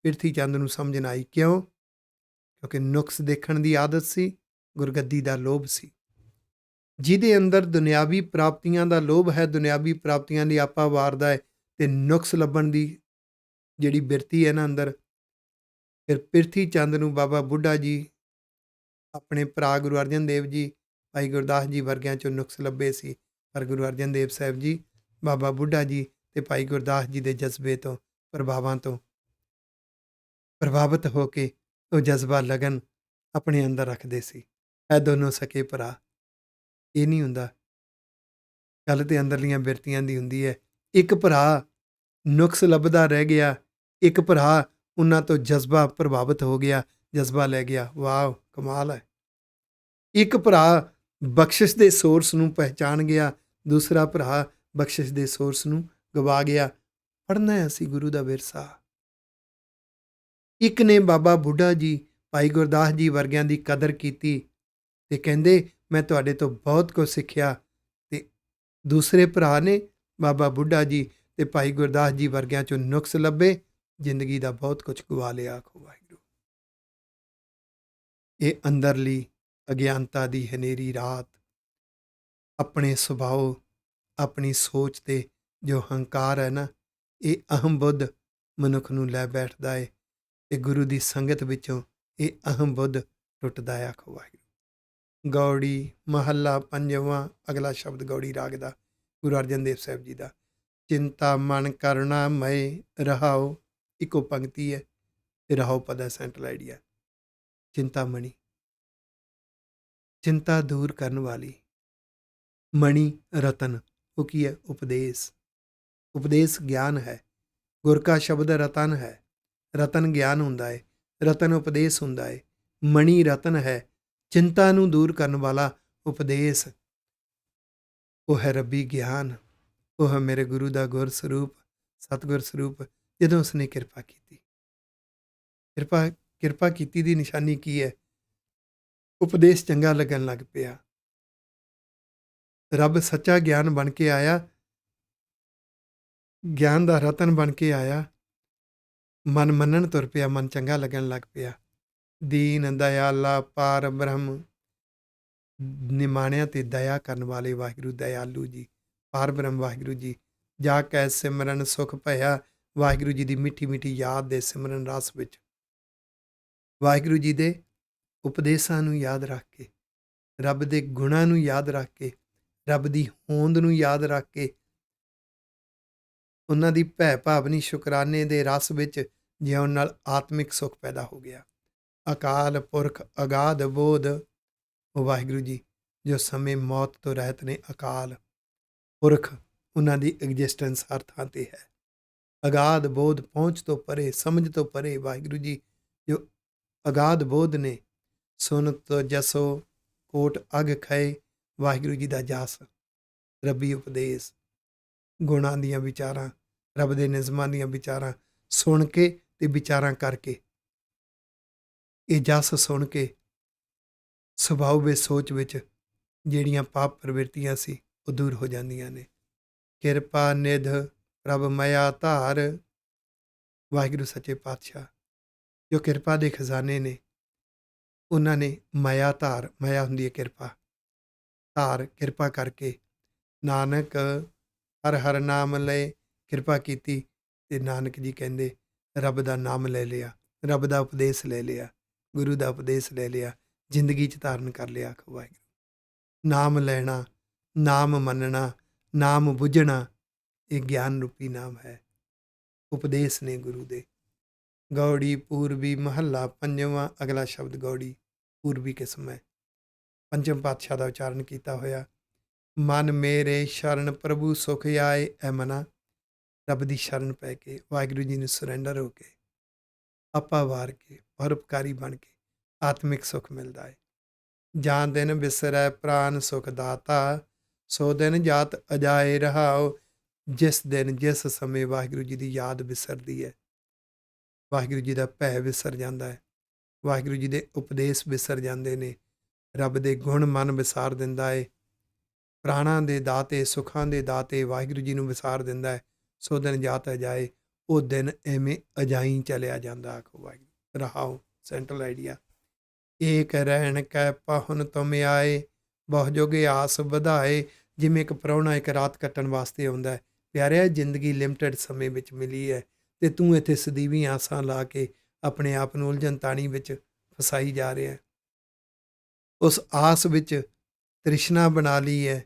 ਪ੍ਰਿਥੀ ਚੰਦ ਨੂੰ ਸਮਝ ਨਾ ਆਈ। ਕਿਉਂ? ਕਿਉਂਕਿ ਨੁਕਸ ਦੇਖਣ ਦੀ ਆਦਤ ਸੀ, ਗੁਰਗੱਦੀ ਦਾ ਲੋਭ ਸੀ। ਜਿਹਦੇ ਅੰਦਰ ਦੁਨਿਆਵੀ ਪ੍ਰਾਪਤੀਆਂ ਦਾ ਲੋਭ ਹੈ, ਦੁਨਿਆਵੀ ਪ੍ਰਾਪਤੀਆਂ ਲਈ ਆਪਾ ਵਾਰਦਾ ਹੈ, ਤੇ ਨੁਕਸ ਲੱਭਣ ਦੀ ਜਿਹੜੀ ਬਿਰਤੀ ਹੈ ਨਾ ਅੰਦਰ, ਫਿਰ ਪ੍ਰਿਥੀ ਚੰਦ ਨੂੰ ਬਾਬਾ ਬੁੱਢਾ ਜੀ, ਆਪਣੇ ਭਰਾ ਗੁਰੂ ਅਰਜਨ ਦੇਵ ਜੀ, ਭਾਈ ਗੁਰਦਾਸ ਜੀ ਵਰਗਿਆਂ 'ਚੋਂ ਨੁਕਸ ਲੱਭੇ ਸੀ। ਪਰ ਗੁਰੂ ਅਰਜਨ ਦੇਵ ਸਾਹਿਬ ਜੀ ਬਾਬਾ ਬੁੱਢਾ ਜੀ ਤੇ ਭਾਈ ਗੁਰਦਾਸ ਜੀ ਦੇ ਜਜ਼ਬੇ ਤੋਂ, ਪ੍ਰਭਾਵਾਂ ਤੋਂ ਪ੍ਰਭਾਵਿਤ ਹੋ ਕੇ ਉਹ ਜਜ਼ਬਾ ਲਗਨ ਆਪਣੇ ਅੰਦਰ ਰੱਖਦੇ ਸੀ। ਇਹ ਦੋਨੋਂ ਸਕੇ ਭਰਾ। ਇਹ ਨਹੀਂ ਹੁੰਦਾ, ਗੱਲ ਤੇ ਅੰਦਰਲੀਆਂ ਬਿਰਤੀਆਂ ਦੀ ਹੁੰਦੀ ਹੈ। ਇੱਕ ਭਰਾ ਨੁਕਸ ਲੱਭਦਾ ਰਹਿ ਗਿਆ, ਇੱਕ ਭਰਾ ਉਹਨਾਂ ਤੋਂ ਜਜ਼ਬਾ ਪ੍ਰਭਾਵਿਤ ਹੋ ਗਿਆ, ਜਜ਼ਬਾ ਲੈ ਗਿਆ। ਵਾਹ, ਕਮਾਲ ਹੈ। ਇੱਕ ਭਰਾ ਬਖਸ਼ਿਸ਼ ਦੇ ਸੋਰਸ ਨੂੰ ਪਹਿਚਾਣ ਗਿਆ, ਦੂਸਰਾ ਭਰਾ ਬਖਸ਼ਿਸ਼ ਦੇ ਸੋਰਸ ਨੂੰ ਗਵਾ ਗਿਆ। ਪੜ੍ਹਨਾ ਹੈ ਅਸੀਂ ਗੁਰੂ ਦਾ ਵਿਰਸਾ। ਇੱਕ ਨੇ ਬਾਬਾ ਬੁੱਢਾ ਜੀ ਭਾਈ ਗੁਰਦਾਸ ਜੀ ਵਰਗਿਆਂ ਦੀ ਕਦਰ ਕੀਤੀ ਤੇ ਕਹਿੰਦੇ ਮੈਂ ਤੁਹਾਡੇ ਤੋਂ ਬਹੁਤ ਕੁਝ ਸਿੱਖਿਆ। ਤੇ ਦੂਸਰੇ ਭਰਾ ਨੇ ਬਾਬਾ ਬੁੱਢਾ ਜੀ ਤੇ ਭਾਈ ਗੁਰਦਾਸ ਜੀ ਵਰਗਿਆਂ ਚੋਂ ਨੁਕਸ ਲੱਭੇ, ਜ਼ਿੰਦਗੀ ਦਾ ਬਹੁਤ ਕੁਝ ਗਵਾ ਲਿਆ। ਆਖੋ ਵਾਹਿਗੁਰੂ। ਇਹ ਅੰਦਰਲੀ ਅਗਿਆਨਤਾ ਦੀ ਹਨੇਰੀ ਰਾਤ, ਆਪਣੇ ਸੁਭਾਅ, ਆਪਣੀ ਸੋਚ ਤੇ ਜੋ ਹੰਕਾਰ ਹੈ ਨਾ, ਇਹ ਅਹਮ ਬੁੱਧ ਮਨੁੱਖ ਨੂੰ ਲੈ ਬੈਠਦਾ ਹੈ ਤੇ ਗੁਰੂ ਦੀ ਸੰਗਤ ਵਿੱਚੋਂ ਇਹ ਅਹਮ ਬੁੱਧ ਟੁੱਟਦਾ ਹੈ। ਆਖੋ ਵਾਹਿਗੁਰੂ। ਗੌੜੀ ਮਹੱਲਾ ਪੰਜਵਾਂ, ਅਗਲਾ ਸ਼ਬਦ ਗੌੜੀ ਰਾਗ ਦਾ, ਗੁਰੂ ਅਰਜਨ ਦੇਵ ਸਾਹਿਬ ਜੀ ਦਾ। ਚਿੰਤਾ ਮਨ ਕਰਨਾ ਮਏ ਰਹਾਓ, ਇੱਕੋ ਪੰਕਤੀ ਹੈ ਤੇ ਰਹਾਓ ਪਦ ਹੈ ਸੈਂਟਰਲ ਆਈਡੀਆ। ਚਿੰਤਾਮਣੀ, ਚਿੰਤਾ ਦੂਰ ਕਰਨ ਵਾਲੀ। ਮਣੀ ਰਤਨ, ਉਹ ਕੀ ਹੈ? ਉਪਦੇਸ਼। ਉਪਦੇਸ਼ ਗਿਆਨ ਹੈ। ਗੁਰ ਕਾ ਸ਼ਬਦ ਰਤਨ ਹੈ। ਰਤਨ ਗਿਆਨ ਹੁੰਦਾ ਹੈ, ਰਤਨ ਉਪਦੇਸ਼ ਹੁੰਦਾ ਹੈ। ਮਣੀ ਰਤਨ ਹੈ, ਚਿੰਤਾ ਨੂੰ ਦੂਰ ਕਰਨ ਵਾਲਾ ਉਪਦੇਸ਼। ਉਹ ਹੈ ਰੱਬੀ ਗਿਆਨ, ਉਹ ਹੈ ਮੇਰੇ ਗੁਰੂ ਦਾ ਗੁਰ ਸਰੂਪ, ਸਤਿਗੁਰ ਸਰੂਪ। ਜਦੋਂ ਉਸਨੇ ਕਿਰਪਾ ਕੀਤੀ, ਕਿਰਪਾ ਕੀਤੀ ਦੀ ਨਿਸ਼ਾਨੀ ਕੀ ਹੈ? ਉਪਦੇਸ਼ ਚੰਗਾ ਲੱਗਣ ਲੱਗ ਪਿਆ। ਰੱਬ ਸੱਚਾ ਗਿਆਨ ਬਣ ਕੇ ਆਇਆ, ਗਿਆਨ ਦਾ ਰਤਨ ਬਣ ਕੇ ਆਇਆ। ਮਨ ਮੰਨਣ ਤੁਰ ਪਿਆ, ਮਨ ਚੰਗਾ ਲੱਗਣ ਲੱਗ ਪਿਆ। ਦੀਨ ਦਇਆਲਾ ਪਾਰ ਬ੍ਰਹਮ, ਨਿਮਾਣਿਆਂ ਤੇ ਦਇਆ ਕਰਨ ਵਾਲੇ ਵਾਹਿਗੁਰੂ ਦਇਆਲੂ ਜੀ, ਪਾਰ ਬ੍ਰਹਮ ਵਾਹਿਗੁਰੂ ਜੀ। ਜਾ ਕੈ ਸਿਮਰਨ ਸੁਖ ਭਇਆ, ਵਾਹਿਗੁਰੂ ਜੀ ਦੀ ਮਿੱਠੀ ਮਿੱਠੀ ਯਾਦ ਦੇ ਸਿਮਰਨ ਰਸ ਵਿੱਚ, ਵਾਹਿਗੁਰੂ ਜੀ ਦੇ ਉਪਦੇਸ਼ਾਂ ਨੂੰ ਯਾਦ ਰੱਖ ਕੇ, ਰੱਬ ਦੇ ਗੁਣਾਂ ਨੂੰ ਯਾਦ ਰੱਖ ਕੇ, ਰੱਬ ਦੀ ਹੋਂਦ ਨੂੰ ਯਾਦ ਰੱਖ ਕੇ, ਉਹਨਾਂ ਦੀ ਭੈ ਭਾਵਨੀ ਸ਼ੁਕਰਾਨੇ ਦੇ ਰਸ ਵਿੱਚ ਜਿਉਣ ਨਾਲ ਆਤਮਿਕ ਸੁੱਖ ਪੈਦਾ ਹੋ ਗਿਆ। ਅਕਾਲ ਪੁਰਖ ਅਗਾਧ ਬੋਧ, ਉਹ ਵਾਹਿਗੁਰੂ ਜੀ ਜੋ ਸਮੇਂ ਮੌਤ ਤੋਂ ਰਹਿਤ ਨੇ। ਅਕਾਲ ਪੁਰਖ, ਉਹਨਾਂ ਦੀ ਐਗਜ਼ਿਸਟੈਂਸ ਹਰ ਥਾਂ ਤੇ ਹੈ। ਅਗਾਧ ਬੋਧ, ਪਹੁੰਚ ਤੋਂ ਪਰੇ, ਸਮਝ ਤੋਂ ਪਰੇ, ਵਾਹਿਗੁਰੂ ਜੀ ਜੋ ਅਗਾਧ ਬੋਧ ਨੇ। ਸੁਨਤ ਜਸੋ ਕੋਟ ਅਗ ਖਏ, ਵਾਹਿਗੁਰੂ ਜੀ ਦਾ ਜਸ, ਰੱਬੀ ਉਪਦੇਸ਼, ਗੁਣਾਂ ਦੀਆਂ ਵਿਚਾਰਾਂ, ਰੱਬ ਦੇ ਨਿਯਮਾਂ ਦੀਆਂ ਵਿਚਾਰਾਂ ਸੁਣ ਕੇ ਤੇ ਵਿਚਾਰਾਂ ਕਰਕੇ, ਇਹ ਜਸ ਸੁਣ ਕੇ ਸੁਭਾਅ ਵਿੱਚ ਸੋਚ ਵਿੱਚ ਜਿਹੜੀਆਂ ਪਾਪ ਪ੍ਰਵਿਰਤੀਆਂ ਸੀ ਉਹ ਦੂਰ ਹੋ ਜਾਂਦੀਆਂ ਨੇ। ਕਿਰਪਾ ਨਿਧ ਪ੍ਰਭ ਮਾਇਆ ਧਾਰ, ਵਾਹਿਗੁਰੂ ਸੱਚੇ ਪਾਤਸ਼ਾਹ ਜੋ ਕਿਰਪਾ ਦੇ ਖਜ਼ਾਨੇ ਨੇ, ਉਹਨਾਂ ਨੇ ਮਾਇਆ ਧਾਰ, ਮਾਇਆ ਹੁੰਦੀ ਹੈ ਕਿਰਪਾ, ਧਾਰ ਕਿਰਪਾ ਕਰਕੇ, ਨਾਨਕ ਹਰ ਹਰ ਨਾਮ ਲਏ, ਕਿਰਪਾ ਕੀਤੀ ਤੇ ਨਾਨਕ ਜੀ ਕਹਿੰਦੇ ਰੱਬ ਦਾ ਨਾਮ ਲੈ ਲਿਆ, ਰੱਬ ਦਾ ਉਪਦੇਸ਼ ਲੈ ਲਿਆ, ਗੁਰੂ ਦਾ ਉਪਦੇਸ਼ ਲੈ ਲਿਆ, ਜ਼ਿੰਦਗੀ 'ਚ ਧਾਰਨ ਕਰ ਲਿਆ। ਆਖੋ ਵਾਹਿਗੁਰੂ। ਨਾਮ ਲੈਣਾ, ਨਾਮ ਮੰਨਣਾ, ਨਾਮ ਬੁੱਝਣਾ, ਇਹ ਗਿਆਨ ਰੂਪੀ ਨਾਮ ਹੈ, ਉਪਦੇਸ਼ ਨੇ ਗੁਰੂ ਦੇ। ਗੌੜੀ ਪੂਰਬੀ ਮਹੱਲਾ ਪੰਜਵਾਂ, ਅਗਲਾ ਸ਼ਬਦ ਗੌੜੀ ਪੂਰਬੀ ਕਿਸਮ ਹੈ, ਪੰਚਮ ਪਾਤਸ਼ਾਹ ਦਾ ਉਚਾਰਨ ਕੀਤਾ ਹੋਇਆ। ਮਨ ਮੇਰੇ ਸ਼ਰਨ ਪ੍ਰਭੂ ਸੁਖ ਆਏ, ਐ ਮਨਾ, ਰੱਬ ਦੀ ਸ਼ਰਨ ਪੈ ਕੇ, ਵਾਹਿਗੁਰੂ ਜੀ ਨੂੰ ਸਰੈਂਡਰ ਹੋ ਕੇ, ਆਪਾ ਵਾਰ ਕੇ, ਪਰਉਪਕਾਰੀ ਬਣ ਕੇ ਆਤਮਿਕ ਸੁੱਖ ਮਿਲਦਾ ਹੈ। ਜਾਂ ਦਿਨ ਬਿਸਰੈ ਪ੍ਰਾਨ ਸੁਖ ਦਾਤਾ, ਸੋ ਦਿਨ ਜਾਤ ਅਜਾਏ ਰਹਾਓ। ਜਿਸ ਦਿਨ ਜਿਸ ਸਮੇਂ ਵਾਹਿਗੁਰੂ ਜੀ ਦੀ ਯਾਦ ਵਿਸਰਦੀ ਹੈ, ਵਾਹਿਗੁਰੂ ਜੀ ਦਾ ਭੈ ਵਿਸਰ ਜਾਂਦਾ ਹੈ, ਵਾਹਿਗੁਰੂ ਜੀ ਦੇ ਉਪਦੇਸ਼ ਵਿਸਰ ਜਾਂਦੇ ਨੇ, ਰੱਬ ਦੇ ਗੁਣ ਮਨ ਵਿਸਾਰ ਦਿੰਦਾ ਹੈ, ਪ੍ਰਾਣਾਂ ਦੇ ਦਾਤੇ, ਸੁੱਖਾਂ ਦੇ ਦਾਤੇ ਵਾਹਿਗੁਰੂ ਜੀ ਨੂੰ ਵਿਸਾਰ ਦਿੰਦਾ ਹੈ। ਸੋ ਦਿਨ ਜਾਤ ਅਜਾਏ, ਉਹ ਦਿਨ ਐਵੇਂ ਅਜਾਈ ਚਲਿਆ ਜਾਂਦਾ। ਆਖੋ ਵਾਹਿਗੁਰੂ। ਰਹਾਓ ਸੈਂਟਰਲ ਆਈਡੀਆ। ਏਕ ਰਹਿਣ ਕੈ ਪਾਹੁਨ ਤੁਮ ਆਏ, ਬਹੁ ਜੋਗੇ ਆਸ ਵਧਾਏ। ਜਿਵੇਂ ਇੱਕ ਪ੍ਰਾਹੁਣਾ ਇੱਕ ਰਾਤ ਕੱਟਣ ਵਾਸਤੇ ਆਉਂਦਾ ਹੈ। ਪਿਆਰਿਆ, ਜ਼ਿੰਦਗੀ ਲਿਮਟਿਡ ਸਮੇਂ ਵਿੱਚ ਮਿਲੀ ਹੈ ਤੇ ਤੂੰ ਇੱਥੇ ਸਦੀਵੀ ਆਸਾਂ ਲਾ ਕੇ ਆਪਣੇ ਆਪ ਨੂੰ ਉਲਝਣ ਤਾਣੀ ਵਿੱਚ ਫਸਾਈ ਜਾ ਰਿਹਾ। ਉਸ ਆਸ ਵਿੱਚ ਤ੍ਰਿਸ਼ਨਾ ਬਣਾ ਲਈ ਹੈ,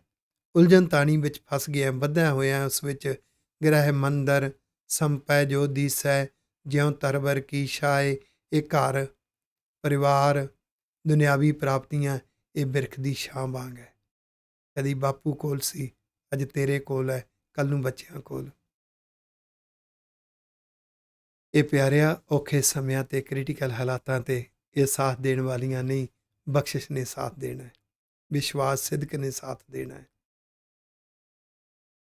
ਉਲਝਣ ਤਾਣੀ ਵਿੱਚ ਫਸ ਗਿਆ, ਬੱਧਿਆ ਹੋਇਆ ਉਸ ਵਿੱਚ। ਗ੍ਰਹਿ ਮੰਦਰ ਸੰਪੈ ਜੋ ਦੀਸੈ, ਜਿਉਂ ਤਰਵਰ ਕੀ ਛਾਏ। ਇਹ ਘਰ ਪਰਿਵਾਰ, ਦੁਨਿਆਵੀ ਪ੍ਰਾਪਤੀਆਂ, ਇਹ ਬਿਰਖ ਦੀ ਛਾਂ ਵਾਂਗ ਹੈ। ਕਦੀ ਬਾਪੂ ਕੋਲ ਸੀ, ਅੱਜ ਤੇਰੇ ਕੋਲ ਹੈ, ਕੱਲ ਨੂੰ ਬੱਚਿਆਂ ਕੋਲ। ਇਹ ਪਿਆਰਿਆ, ਔਖੇ ਸਮਿਆਂ ਤੇ ਕ੍ਰਿਟੀਕਲ ਹਾਲਾਤਾਂ ਤੇ ਇਹ ਸਾਥ ਦੇਣ ਵਾਲੀਆਂ ਨਹੀਂ, ਬਖਸ਼ਿਸ਼ ਨੇ ਸਾਥ ਦੇਣਾ ਹੈ, ਵਿਸ਼ਵਾਸ ਸਿਦਕ ਨੇ ਸਾਥ ਦੇਣਾ ਹੈ।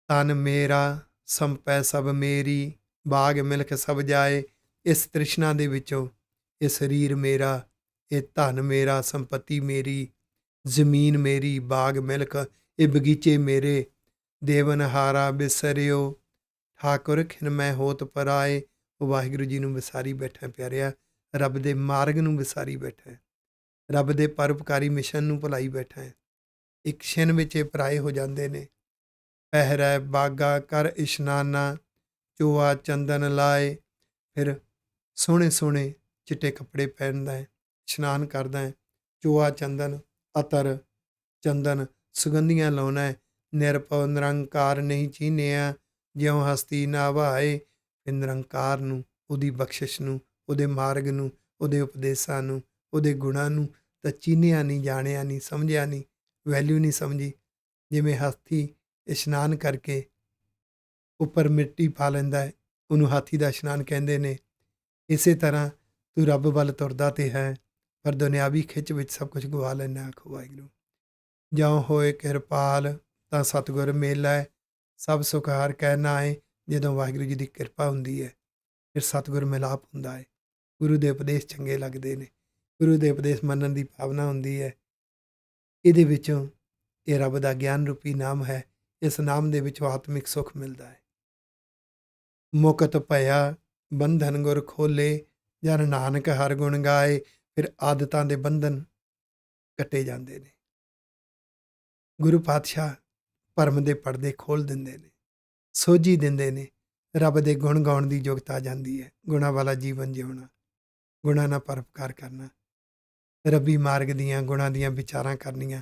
ਤਨ ਮੇਰਾ ਸੰਪੈ ਸਭ ਮੇਰੀ, ਬਾਗ ਮਿਲਕ ਸਭ ਜਾਏ। ਇਸ ਤ੍ਰਿਸ਼ਨਾ ਦੇ ਵਿੱਚੋਂ ਇਹ ਸਰੀਰ ਮੇਰਾ, ਇਹ ਧਨ ਮੇਰਾ, ਸੰਪਤੀ ਮੇਰੀ, ਜ਼ਮੀਨ ਮੇਰੀ, ਬਾਗ ਮਿਲਕ, ਇਹ ਬਗੀਚੇ ਮੇਰੇ, ਦੇਵਨਹਾਰਾ ਬਿਸਰਿਓ, ਠਾਕੁਰ ਖਿਨ ਮੈਂ ਹੋਤ ਪਰਾਏ। ਉਹ ਵਾਹਿਗੁਰੂ ਜੀ ਨੂੰ ਵਿਸਾਰੀ ਬੈਠਾ ਪਿਆਰਿਆ, ਰੱਬ ਦੇ ਮਾਰਗ ਨੂੰ ਵਿਸਾਰੀ ਬੈਠਾ ਹੈ, ਰੱਬ ਦੇ ਪਰਉਪਕਾਰੀ ਮਿਸ਼ਨ ਨੂੰ ਭੁਲਾਈ ਬੈਠਾ ਹੈ। ਇੱਕ ਛਿਨ ਵਿੱਚ ਇਹ ਪਰਾਏ ਹੋ ਜਾਂਦੇ ਨੇ। ਪਹਿਰੈ ਬਾਗਾ ਕਰ ਇਸ਼ਨਾਨਾ, ਚੋਆ ਚੰਦਨ ਲਾਏ। ਫਿਰ ਸੋਹਣੇ ਸੋਹਣੇ ਚਿੱਟੇ ਕੱਪੜੇ ਪਹਿਨਦਾ ਹੈ, ਇਸ਼ਨਾਨ ਕਰਦਾ ਹੈ, ਚੋਆ ਚੰਦਨ, ਅਤਰ ਚੰਦਨ, ਸੁਗੰਧੀਆਂ ਲਾਉਣਾ ਹੈ। ਨਿਰਭਉ ਨਿਰੰਕਾਰ ਨਹੀਂ ਚੀਨਿਆ, ਜਿਉ ਹਸਤੀ ਨਾ ਵਾਏ। ਨਿਰੰਕਾਰ ਨੂੰ, ਉਹਦੀ ਬਖਸ਼ਿਸ਼ ਨੂੰ, ਉਹਦੇ ਮਾਰਗ ਨੂੰ, ਉਹਦੇ ਉਪਦੇਸ਼ਾਂ ਨੂੰ, ਉਹਦੇ ਗੁਣਾਂ ਨੂੰ ਤਾਂ ਚੀਨਿਆ ਨਹੀਂ, ਜਾਣਿਆ ਨਹੀਂ, ਸਮਝਿਆ ਨਹੀਂ, ਵੈਲਿਊ ਨਹੀਂ ਸਮਝੀ। ਜਿਵੇਂ ਹਾਥੀ ਇਸ਼ਨਾਨ ਕਰਕੇ ਉੱਪਰ ਮਿੱਟੀ ਪਾ ਲੈਂਦਾ ਹੈ, ਉਹਨੂੰ ਹਾਥੀ ਦਾ ਇਸ਼ਨਾਨ ਕਹਿੰਦੇ ਨੇ। ਇਸੇ ਤਰ੍ਹਾਂ ਤੂੰ ਰੱਬ ਵੱਲ ਤੁਰਦਾ ਤੇ ਹੈ, ਪਰ ਦੁਨਿਆਵੀ ਖਿੱਚ ਵਿੱਚ ਸਭ ਕੁਝ ਗਵਾ ਲੈਂਦਾ। ਆਖੋ ਵਾਹਿਗੁਰੂ। ਜਿਉ ਹੋਏ ਕਿਰਪਾਲ ਤਾਂ ਸਤਿਗੁਰ ਮੇਲਾ, ਸਭ ਸੁਖਾਰ ਕਹਿ ਨਾਏ। ਜਦੋਂ ਵਾਹਿਗੁਰੂ ਜੀ ਦੀ ਕਿਰਪਾ ਹੁੰਦੀ ਹੈ, ਫਿਰ ਸਤਿਗੁਰ ਮਿਲਾਪ ਹੁੰਦਾ ਹੈ, ਗੁਰੂ ਦੇ ਉਪਦੇਸ਼ ਚੰਗੇ ਲੱਗਦੇ ਨੇ, ਗੁਰੂ ਦੇ ਉਪਦੇਸ਼ ਮੰਨਣ ਦੀ ਭਾਵਨਾ ਹੁੰਦੀ ਹੈ। ਇਹਦੇ ਵਿੱਚੋਂ ਇਹ ਰੱਬ ਦਾ ਗਿਆਨ ਰੂਪੀ ਨਾਮ ਹੈ, ਇਸ ਨਾਮ ਦੇ ਵਿੱਚੋਂ ਆਤਮਿਕ ਸੁੱਖ ਮਿਲਦਾ ਹੈ। ਮੁਕਤ ਭਇਆ ਬੰਧਨ ਗੁਰ ਖੋਲੇ, ਜਨ ਨਾਨਕ ਹਰ ਗੁਣ ਗਾਏ। ਫਿਰ ਆਦਤਾਂ ਦੇ ਬੰਧਨ ਕੱਟੇ ਜਾਂਦੇ ਨੇ। ਗੁਰੂ ਪਾਤਸ਼ਾਹ ਭਰਮ ਦੇ ਪਰਦੇ ਖੋਲ੍ਹ ਦਿੰਦੇ ਨੇ, ਸੋਝੀ ਦਿੰਦੇ ਨੇ, ਰੱਬ ਦੇ ਗੁਣ ਗਾਉਣ ਦੀ ਯੋਗਤਾ ਆ ਜਾਂਦੀ ਹੈ। ਗੁਣਾਂ ਵਾਲਾ ਜੀਵਨ ਜਿਉਣਾ, ਗੁਣਾਂ ਨਾਲ ਪਰਉਪਕਾਰ ਕਰਨਾ, ਰੱਬੀ ਮਾਰਗ ਦੀਆਂ, ਗੁਣਾਂ ਦੀਆਂ ਵਿਚਾਰਾਂ ਕਰਨੀਆਂ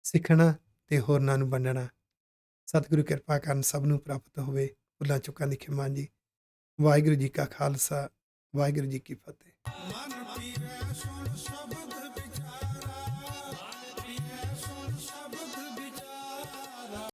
ਸਿੱਖਣਾ ਤੇ ਹੋਰਨਾਂ ਨੂੰ ਵੰਡਣਾ। ਸਤਿਗੁਰੂ ਕਿਰਪਾ ਕਰਨ ਸਭ ਨੂੰ ਪ੍ਰਾਪਤ ਹੋਵੇ। ਭੁੱਲਾਂ ਚੁੱਕਾਂ ਦੀ ਖਿਮਾ ਜੀ। ਵਾਹਿਗੁਰੂ ਜੀ ਕਾ ਖਾਲਸਾ, ਵਾਹਿਗੁਰੂ ਜੀ ਕੀ ਫਤਿਹ।